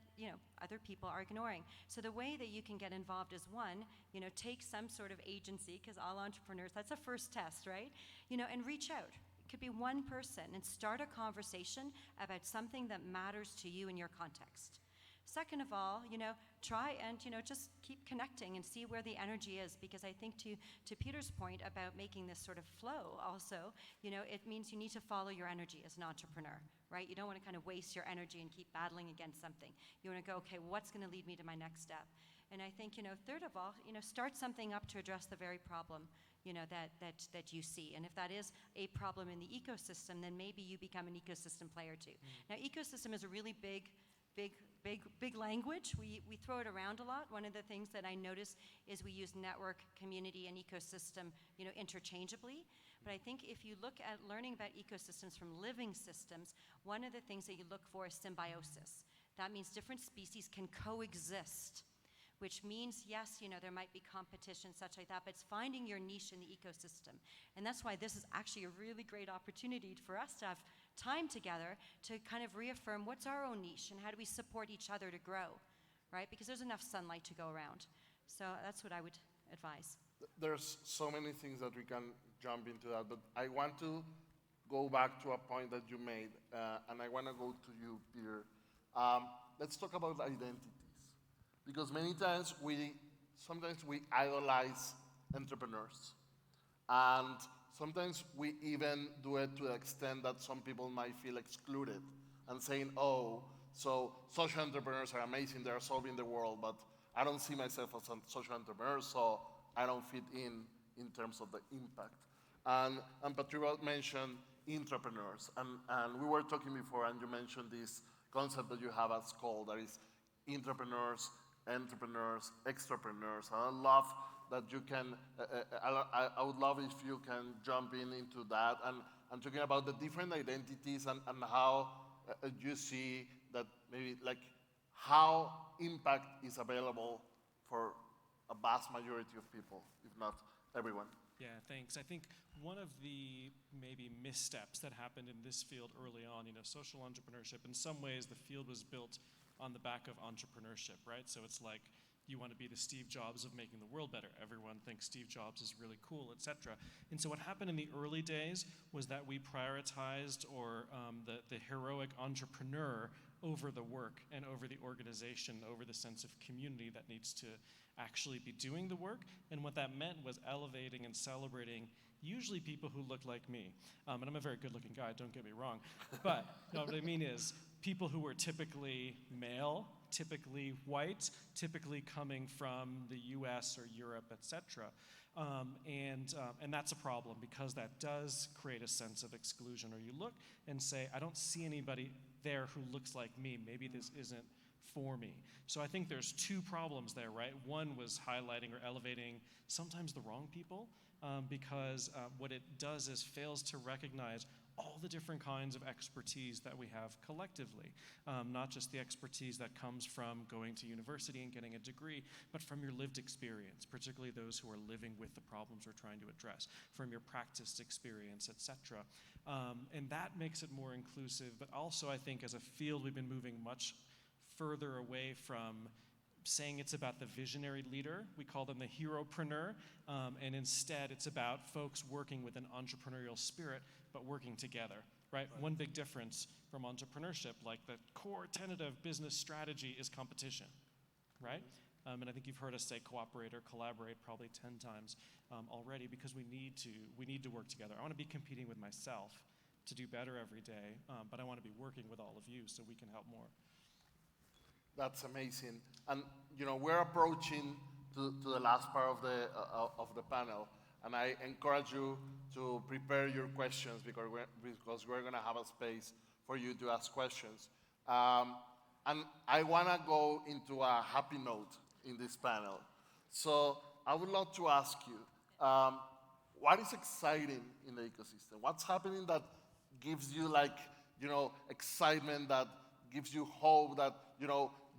Speaker 5: other people are ignoring. So the way that you can get involved is, one, take some sort of agency, because all entrepreneurs, that's a first test, right? And reach out. could be one person, and start a conversation about something that matters to you in your context. Second of all, try and, just keep connecting and see where the energy is, because I think to Peter's point about making this sort of flow also, it means you need to follow your energy as an entrepreneur, right? You don't want to kind of waste your energy and keep battling against something. You want to go, okay, what's going to lead me to my next step? And I think, third of all, start something up to address the very problem, that you see. And if that is a problem in the ecosystem, then maybe you become an ecosystem player too. Now, ecosystem is a really big language. We throw it around a lot. One of the things that I notice is we use network, community, and ecosystem, interchangeably. But I think if you look at learning about ecosystems from living systems, one of the things that you look for is symbiosis. That means different species can coexist, which means, yes, there might be competition, such like that, but it's finding your niche in the ecosystem. And that's why this is actually a really great opportunity for us to have time together to kind of reaffirm what's our own niche and how do we support each other to grow, right? Because there's enough sunlight to go around. So that's what I would advise.
Speaker 2: There's so many things that we can jump into that, but I want to go back to a point that you made, and I want to go to you, Peter. Let's talk about identities, because many times sometimes we idolize entrepreneurs, and sometimes we even do it to the extent that some people might feel excluded and saying, oh, so social entrepreneurs are amazing, they're solving the world, but I don't see myself as a social entrepreneur, so I don't fit in terms of the impact. And Patricia mentioned intrapreneurs, and we were talking before, and you mentioned this concept that you have at school, that is intrapreneurs, entrepreneurs, extrapreneurs. And I love that you can, I would love if you can jump into that and talking about the different identities and how you see that maybe like how impact is available for a vast majority of people, if not everyone.
Speaker 4: Yeah, thanks. I think one of the maybe missteps that happened in this field early on, social entrepreneurship, in some ways the field was built on the back of entrepreneurship, right? So it's like you want to be the Steve Jobs of making the world better. Everyone thinks Steve Jobs is really cool, etc. And so what happened in the early days was that we prioritized the heroic entrepreneur over the work and over the organization, over the sense of community that needs to actually be doing the work. And what that meant was elevating and celebrating usually people who look like me. And I'm a very good-looking guy, don't get me wrong. But what I mean is people who were typically male, typically white, typically coming from the US or Europe, etc. And that's a problem, because that does create a sense of exclusion. Or you look and say, I don't see anybody there who looks like me. Maybe this isn't for me. So I think there's two problems there, right? One was highlighting or elevating sometimes the wrong people, because what it does is fails to recognize all the different kinds of expertise that we have collectively, not just the expertise that comes from going to university and getting a degree, but from your lived experience, particularly those who are living with the problems we're trying to address, from your practiced experience, etc. And that makes it more inclusive, but also I think as a field we've been moving much further away from saying it's about the visionary leader. We call them the heropreneur, and instead it's about folks working with an entrepreneurial spirit, but working together, right? One big difference from entrepreneurship, like the core tenet of business strategy is competition, right? And I think you've heard us say cooperate or collaborate probably 10 times already, because we need to work together. I want to be competing with myself to do better every day, but I want to be working with all of you so we can help more.
Speaker 2: That's amazing. And we're approaching to the last part of the panel, and I encourage you to prepare your questions, because we're going to have a space for you to ask questions. And I want to go into a happy note in this panel. So I would love to ask you, what is exciting in the ecosystem? What's happening that gives you excitement, that gives you hope that,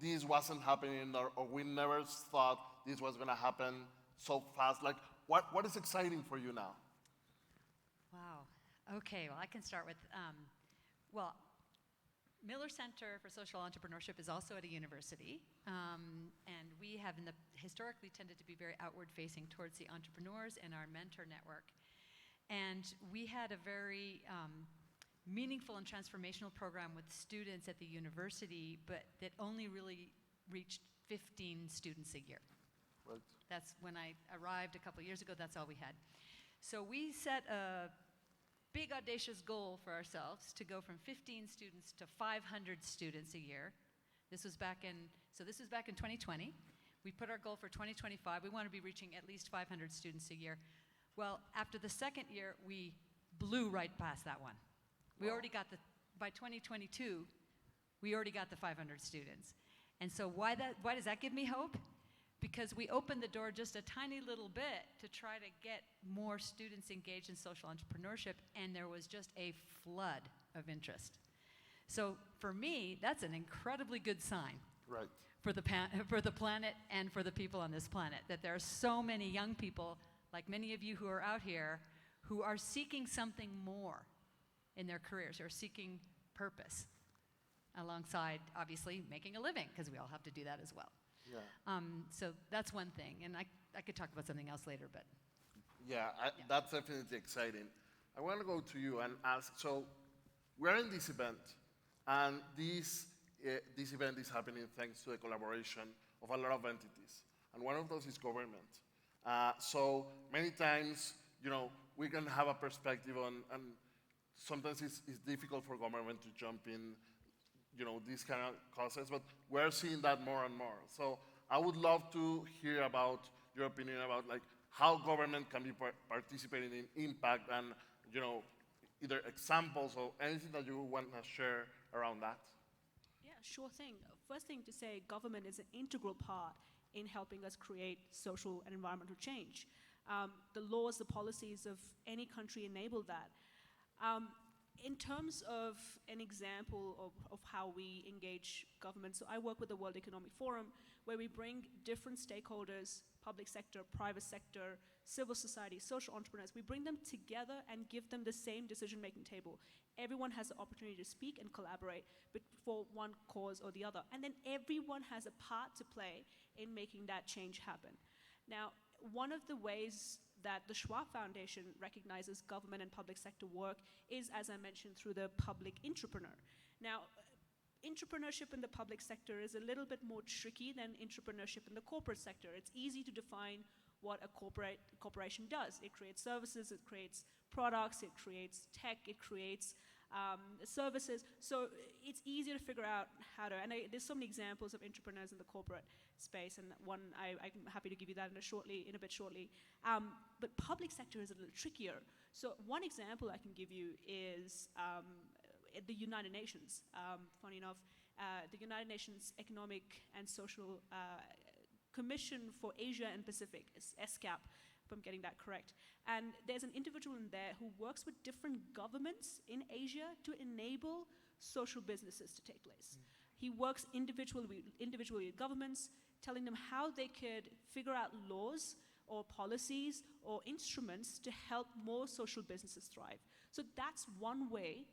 Speaker 2: this wasn't happening, or we never thought this was going to happen so fast? Like, what is exciting for you now?
Speaker 3: Wow. Okay, well, I can start with, Miller Center for Social Entrepreneurship is also at a university, and we have historically tended to be very outward-facing towards the entrepreneurs and our mentor network. And we had a very meaningful and transformational program with students at the university, but that only really reached 15 students a year.
Speaker 2: Right.
Speaker 3: That's when I arrived a couple of years ago, that's all we had. So we set a big audacious goal for ourselves to go from 15 students to 500 students a year. This was back in 2020. We put our goal for 2025. We want to be reaching at least 500 students a year. Well, after the second year, we blew right past that one. We already got by 2022, we already got the 500 students. And so why does that give me hope? Because we opened the door just a tiny little bit to try to get more students engaged in social entrepreneurship, and there was just a flood of interest. So for me, that's an incredibly good sign.
Speaker 2: Right.
Speaker 3: For the planet and for the people on this planet, that there are so many young people, like many of you who are out here, who are seeking something more in their careers, who are seeking purpose, alongside, obviously, making a living, because we all have to do that as well.
Speaker 2: Yeah.
Speaker 3: So that's one thing, and I could talk about something else later, but
Speaker 2: Yeah, that's definitely exciting. I want to go to you and ask, so we're in this event, and this event is happening thanks to the collaboration of a lot of entities, and one of those is government. So many times, we can have a perspective on, and sometimes it's difficult for government to jump in, these kind of causes, but we're seeing that more and more. So I would love to hear about your opinion about how government can be participating in impact and, either examples or anything that you want to share around that.
Speaker 6: Yeah, sure thing. First thing to say, government is an integral part in helping us create social and environmental change. The laws, the policies of any country enable that. In terms of an example of how we engage government, so I work with the World Economic Forum, where we bring different stakeholders, public sector, private sector, civil society, social entrepreneurs, we bring them together and give them the same decision-making table. Everyone has the opportunity to speak and collaborate for one cause or the other. And then everyone has a part to play in making that change happen. Now, one of the ways that the Schwab Foundation recognizes government and public sector work is, as I mentioned, through the public entrepreneur. Now, entrepreneurship in the public sector is a little bit more tricky than entrepreneurship in the corporate sector. It's easy to define what a corporation does. It creates services, it creates products, it creates tech, it creates services. So it's easier to figure out how to, and there's so many examples of entrepreneurs in the corporate space, and one, I'm happy to give you that in a bit shortly. But public sector is a little trickier. So one example I can give you is at the United Nations. Funny enough, the United Nations Economic and Social Commission for Asia and Pacific, ESCAP, if I'm getting that correct. And there's an individual in there who works with different governments in Asia to enable social businesses to take place. He works individually with governments, telling them how they could figure out laws or policies or instruments to help more social businesses thrive. So that's one way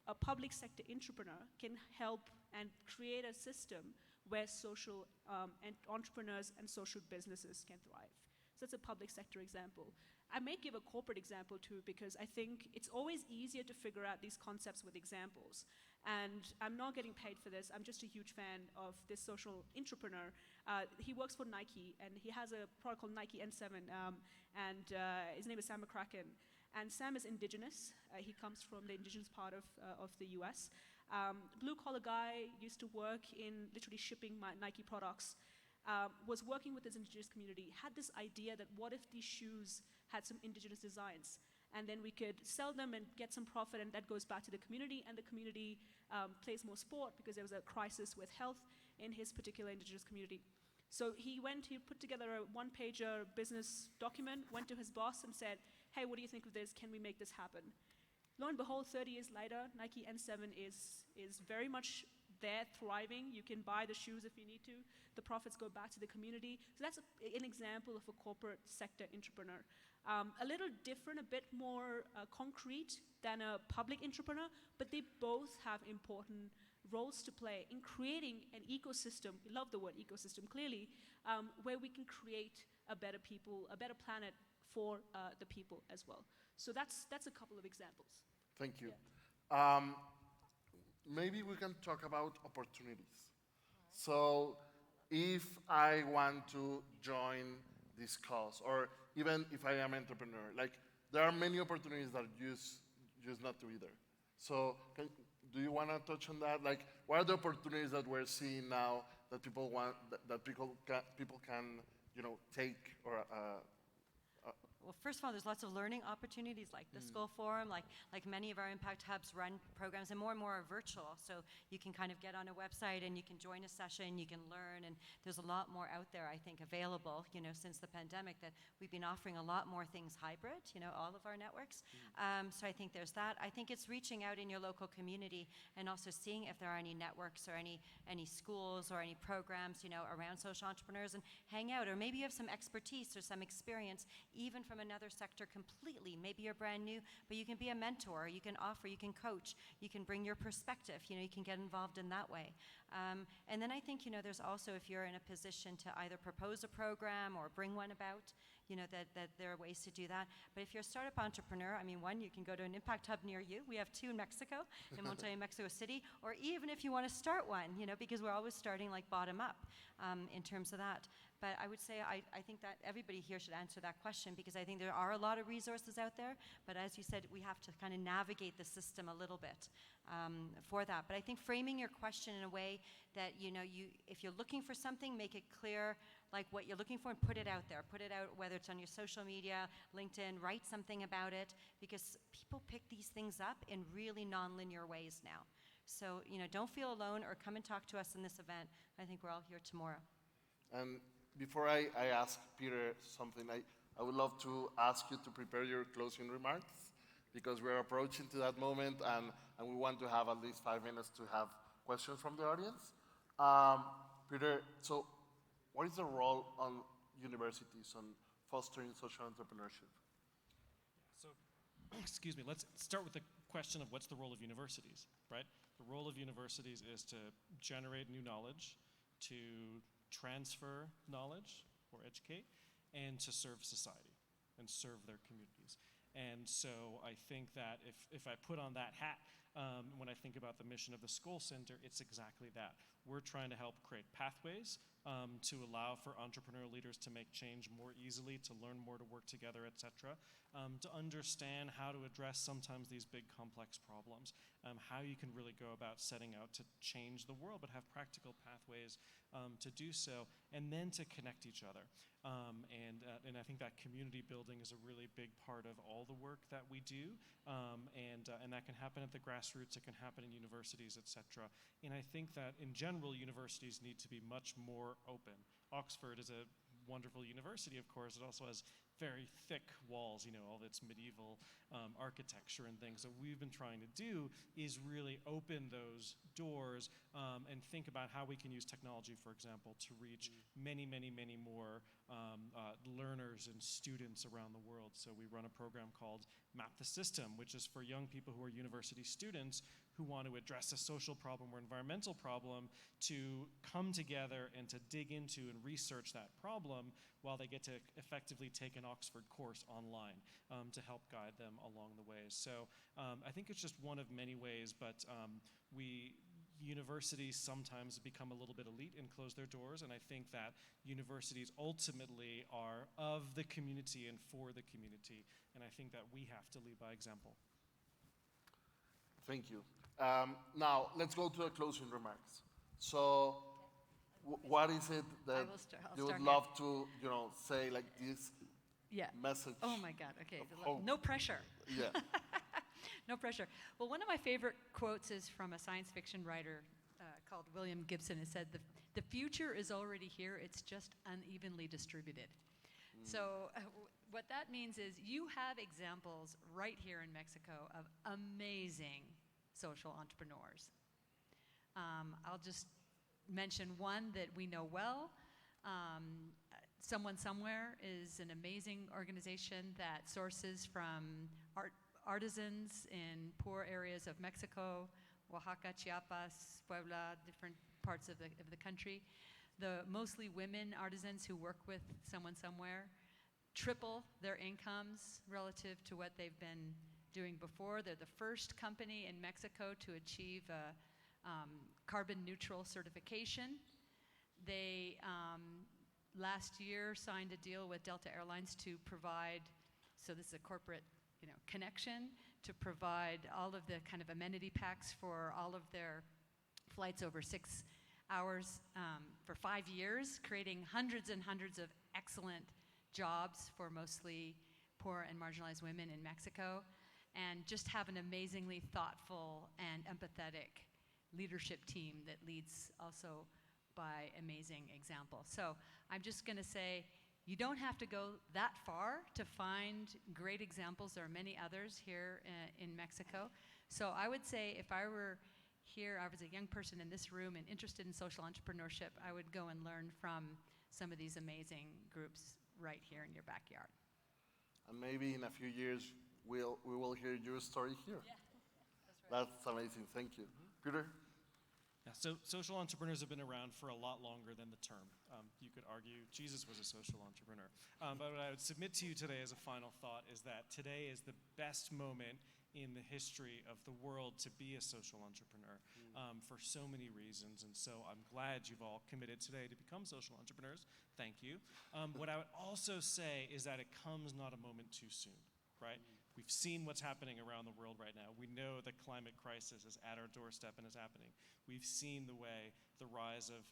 Speaker 6: a public sector entrepreneur can help and create a system where social and entrepreneurs and social businesses can thrive. So that's a public sector example. I may give a corporate example too, because I think it's always easier to figure out these concepts with examples. And I'm not getting paid for this. I'm just a huge fan of this social entrepreneur. He works for Nike, and he has a product called Nike N7, and his name is Sam McCracken. And Sam is indigenous. He comes from the indigenous part of the US. Blue-collar guy, used to work in literally shipping Nike products, was working with his indigenous community, had this idea that what if these shoes had some indigenous designs? And then we could sell them and get some profit, and that goes back to the community, and the community plays more sport because there was a crisis with health in his particular indigenous community. So he put together a one-pager business document, went to his boss and said, hey, what do you think of this? Can we make this happen? Lo and behold, 30 years later, Nike N7 is very much there, thriving. You can buy the shoes if you need to. The profits go back to the community. So that's an example of a corporate sector entrepreneur. A little different, a bit more concrete than a public entrepreneur, but they both have important roles to play in creating an ecosystem, we love the word ecosystem clearly, where we can create a better people, a better planet for the people as well. So that's a couple of examples.
Speaker 2: Thank you.
Speaker 6: Yeah.
Speaker 2: Maybe we can talk about opportunities. So if I want to join this cause, or even if I am entrepreneur, like there are many opportunities that use not to either. So do you want to touch on that? Like, what are the opportunities that we're seeing now that people want, that people can, take or
Speaker 5: Well, first of all, there's lots of learning opportunities like the School Forum, like many of our impact hubs run programs, and more are virtual. So you can kind of get on a website and you can join a session, you can learn, and there's a lot more out there, I think, available, since the pandemic, that we've been offering a lot more things hybrid, all of our networks. So I think there's that. I think it's reaching out in your local community and also seeing if there are any networks or any schools or any programs, around social entrepreneurs, and hang out. Or maybe you have some expertise or some experience, even from another sector completely. Maybe you're brand new, but you can be a mentor, you can offer, you can coach, you can bring your perspective, you can get involved in that way. And then I think, there's also, if you're in a position to either propose a program or bring one about, that there are ways to do that. But if you're a startup entrepreneur, one, you can go to an impact hub near you. We have 2 in Mexico, in Monterrey, Mexico City, or even if you want to start one, because we're always starting like bottom up in terms of that. But I would say I think that everybody here should answer that question, because I think there are a lot of resources out there, but as you said, we have to kind of navigate the system a little bit for that. But I think framing your question in a way that, if you're looking for something, make it clear, like what you're looking for, and put it out there. Put it out, whether it's on your social media, LinkedIn, write something about it, because people pick these things up in really non-linear ways now. So, don't feel alone, or come and talk to us in this event. I think we're all here tomorrow.
Speaker 2: And before I ask Peter something, I would love to ask you to prepare your closing remarks, because we're approaching to that moment, and we want to have at least 5 minutes to have questions from the audience. Peter, so what is the role on universities on fostering social entrepreneurship?
Speaker 4: So, excuse me, let's start with the question of what's the role of universities, right? The role of universities is to generate new knowledge, to transfer knowledge or educate, and to serve society and serve their communities. And so I think that if I put on that hat, when I think about the mission of the Skoll Center, it's exactly that. We're trying to help create pathways to allow for entrepreneurial leaders to make change more easily, to learn more, to work together, etc., to understand how to address sometimes these big complex problems, how you can really go about setting out to change the world, but have practical pathways to do so, and then to connect each other. And I think that community building is a really big part of all the work that we do, and that can happen at the grassroots, it can happen in universities, etc. And I think that in general, universities need to be much more open. Oxford is a wonderful university, of course. It also has very thick walls, all of its medieval architecture and things. So what we've been trying to do is really open those doors and think about how we can use technology, for example, to reach many, many, many more learners and students around the world. So we run a program called Map the System, which is for young people who are university students who want to address a social problem or environmental problem, to come together and to dig into and research that problem while they get to effectively take an Oxford course online to help guide them along the way. So I think it's just one of many ways, but universities sometimes become a little bit elite and close their doors, and I think that universities ultimately are of the community and for the community, and I think that we have to lead by example.
Speaker 2: Thank you. Now, let's go to the closing remarks. So, what is it that you would love to, say, like this message?
Speaker 3: Oh my God, okay.
Speaker 2: Hope.
Speaker 3: No pressure.
Speaker 2: Yeah.
Speaker 3: No pressure. Well, one of my favorite quotes is from a science fiction writer called William Gibson. It said, the future is already here, it's just unevenly distributed. So what that means is you have examples right here in Mexico of amazing social entrepreneurs. I'll just mention one that we know well. Someone Somewhere is an amazing organization that sources from artisans in poor areas of Mexico, Oaxaca, Chiapas, Puebla, different parts of the country. The mostly women artisans who work with Someone Somewhere triple their incomes relative to what they've been doing before. They're the first company in Mexico to achieve a carbon neutral certification. They last year signed a deal with Delta Airlines to provide, so this is a corporate connection, to provide all of the kind of amenity packs for all of their flights over 6 hours for 5 years, creating hundreds and hundreds of excellent jobs for mostly poor and marginalized women in Mexico, and just have an amazingly thoughtful and empathetic leadership team that leads also by amazing example. So I'm just going to say, you don't have to go that far to find great examples. There are many others here in Mexico. So I would say if I were here, I was a young person in this room and interested in social entrepreneurship, I would go and learn from some of these amazing groups right here in your backyard.
Speaker 2: And maybe in a few years, we will hear your story here.
Speaker 3: Yeah, that's right.
Speaker 2: That's amazing. Thank you. Peter?
Speaker 4: Yeah, so social entrepreneurs have been around for a lot longer than the term. You could argue Jesus was a social entrepreneur. But what I would submit to you today as a final thought is that today is the best moment in the history of the world to be a social entrepreneur for so many reasons. And so I'm glad you've all committed today to become social entrepreneurs. Thank you. What I would also say is that it comes not a moment too soon, right? We've seen what's happening around the world right now. We know the climate crisis is at our doorstep and is happening. We've seen the way the rise of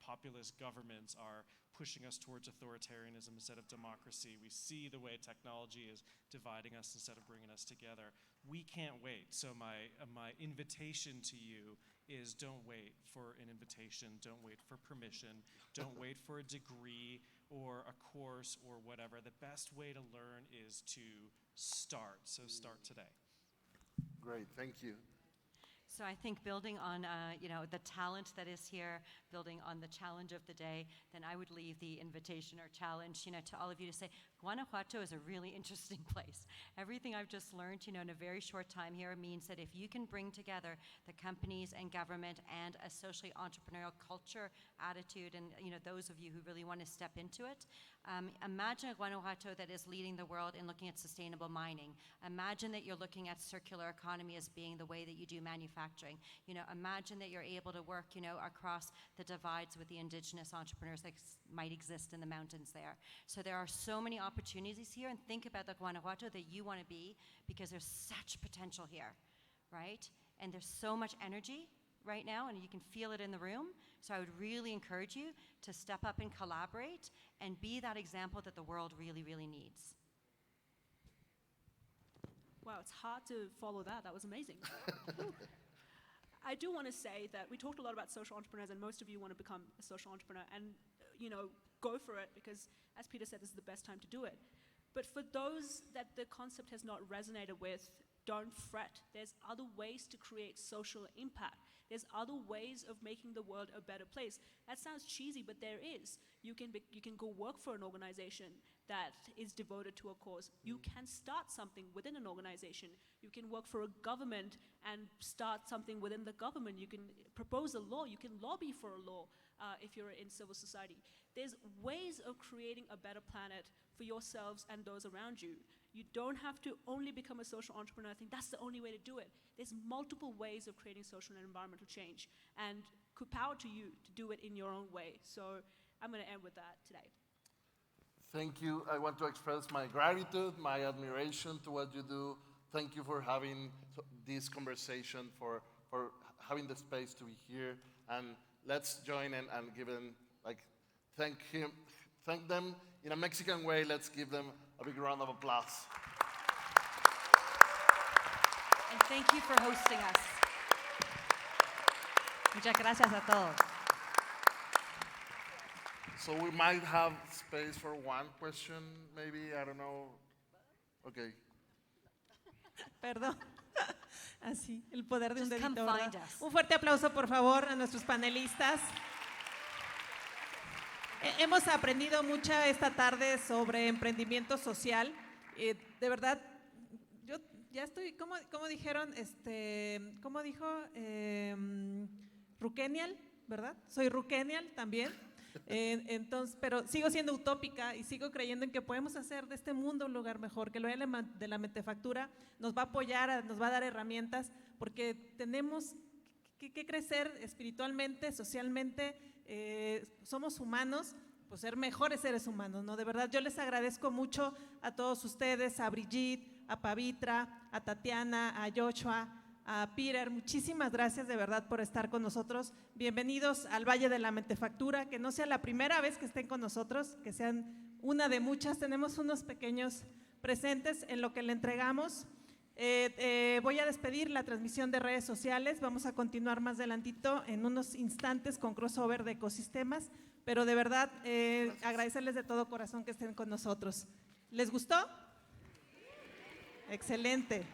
Speaker 4: populist governments are pushing us towards authoritarianism instead of democracy. We see the way technology is dividing us instead of bringing us together. We can't wait. So my invitation to you is don't wait for an invitation, don't wait for permission, don't wait for a degree or a course or whatever. The best way to learn is to start. So start today.
Speaker 2: Great, thank you.
Speaker 5: So I think building on the talent that is here, building on the challenge of the day, then I would leave the invitation or challenge to all of you to say, Guanajuato is a really interesting place. Everything I've just learned in a very short time here means that if you can bring together the companies and government and a socially entrepreneurial culture, attitude, and those of you who really want to step into it, imagine a Guanajuato that is leading the world in looking at sustainable mining. Imagine that you're looking at circular economy as being the way that you do manufacturing. Imagine that you're able to work, across the divides with the indigenous entrepreneurs that might exist in the mountains there. So there are so many opportunities here, and think about the Guanajuato that you want to be, because there's such potential here, right? And there's so much energy right now, and you can feel it in the room. So I would really encourage you to step up and collaborate and be that example that the world really, really needs.
Speaker 6: Wow, it's hard to follow that. That was amazing. I do want to say that we talked a lot about social entrepreneurs, and most of you want to become a social entrepreneur, and go for it, because as Peter said, this is the best time to do it. But for those that the concept has not resonated with, don't fret. There's other ways to create social impact. There's other ways of making the world a better place. That sounds cheesy, but there is. You can go work for an organization that is devoted to a cause. You can start something within an organization. You can work for a government and start something within the government. You can propose a law. You can lobby for a law if you're in civil society. There's ways of creating a better planet for yourselves and those around you. You don't have to only become a social entrepreneur. I think that's the only way to do it. There's multiple ways of creating social and environmental change, and good power to you to do it in your own way. So I'm going to end with that today.
Speaker 2: Thank you. I want to express my gratitude, my admiration to what you do. Thank you for having this conversation, for having the space to be here. And let's join in and give him, thank them in a Mexican way. Let's give them a big round of applause.
Speaker 5: And thank you for hosting us.
Speaker 3: Muchas gracias a todos.
Speaker 2: So we might have space for one question, maybe, I don't know. Okay.
Speaker 1: Perdón. Así, el poder de un
Speaker 5: Just come
Speaker 1: dedito,
Speaker 5: find
Speaker 1: ¿verdad?
Speaker 5: us.
Speaker 1: Un fuerte aplauso, por favor, a nuestros panelistas. Hemos aprendido mucho esta tarde sobre emprendimiento social. De verdad, yo ya estoy, ¿cómo dijeron? ¿Cómo dijo? Ruquenial, ¿verdad? Soy Ruquenial también. Entonces, pero sigo siendo utópica y sigo creyendo en que podemos hacer de este mundo un lugar mejor, que lo de la Mentefactura nos va a apoyar, nos va a dar herramientas, porque tenemos que crecer espiritualmente, socialmente, somos humanos, pues ser mejores seres humanos, ¿no? De verdad, yo les agradezco mucho a todos ustedes, a Brigitte, a Pavitra, a Tatiana, a Joshua, a Peter, muchísimas gracias de verdad por estar con nosotros. Bienvenidos al Valle de la Mentefactura, que no sea la primera vez que estén con nosotros, que sean una de muchas. Tenemos unos pequeños presentes en lo que le entregamos. Voy a despedir la transmisión de redes sociales, vamos a continuar más adelantito en unos instantes con crossover de ecosistemas, pero de verdad agradecerles de todo corazón que estén con nosotros. ¿Les gustó? Excelente.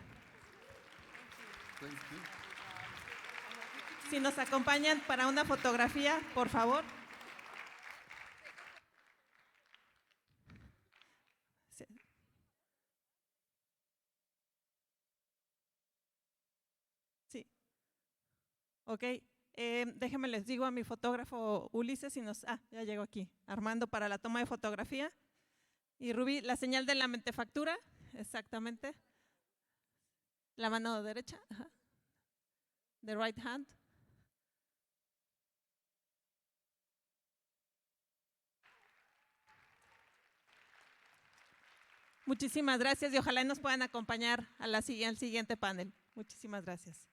Speaker 1: Si nos acompañan para una fotografía, por favor. Sí. Ok. Déjenme les digo a mi fotógrafo Ulises si nos… ya llegó aquí. Armando para la toma de fotografía. Y Rubí, la señal de la Mentefactura. Exactamente. La mano derecha. Ajá. The right hand. Muchísimas gracias y ojalá nos puedan acompañar al siguiente panel. Muchísimas gracias.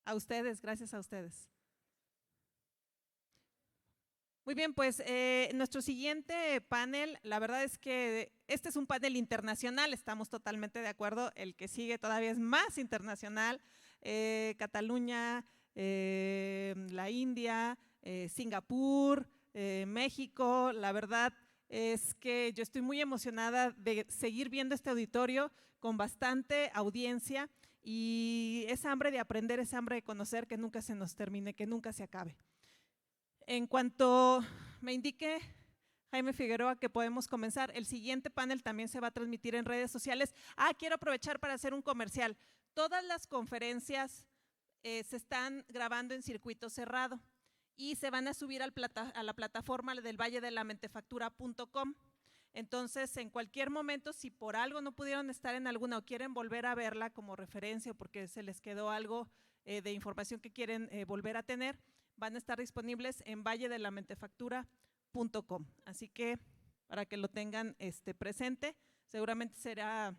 Speaker 1: A ustedes, gracias a ustedes. Muy bien, pues nuestro siguiente panel, la verdad es que este es un panel internacional, estamos totalmente de acuerdo, el que sigue todavía es más internacional, Cataluña, la India, Singapur, México, la verdad es que yo estoy muy emocionada de seguir viendo este auditorio con bastante audiencia y esa hambre de aprender, esa hambre de conocer que nunca se nos termine, que nunca se acabe. En cuanto me indique Jaime Figueroa que podemos comenzar, el siguiente panel también se va a transmitir en redes sociales. Quiero aprovechar para hacer un comercial. Todas las conferencias se están grabando en circuito cerrado y se van a subir a la plataforma del valledelamentefactura.com. Entonces, en cualquier momento, si por algo no pudieron estar en alguna o quieren volver a verla como referencia o porque se les quedó algo de información que quieren volver a tener, van a estar disponibles en valledelamentefactura.com. Así que para que lo tengan presente, seguramente será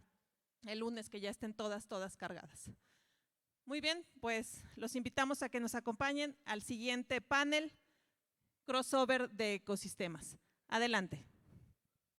Speaker 1: el lunes que ya estén todas cargadas. Muy bien, pues los invitamos a que nos acompañen al siguiente panel, crossover de ecosistemas. Adelante.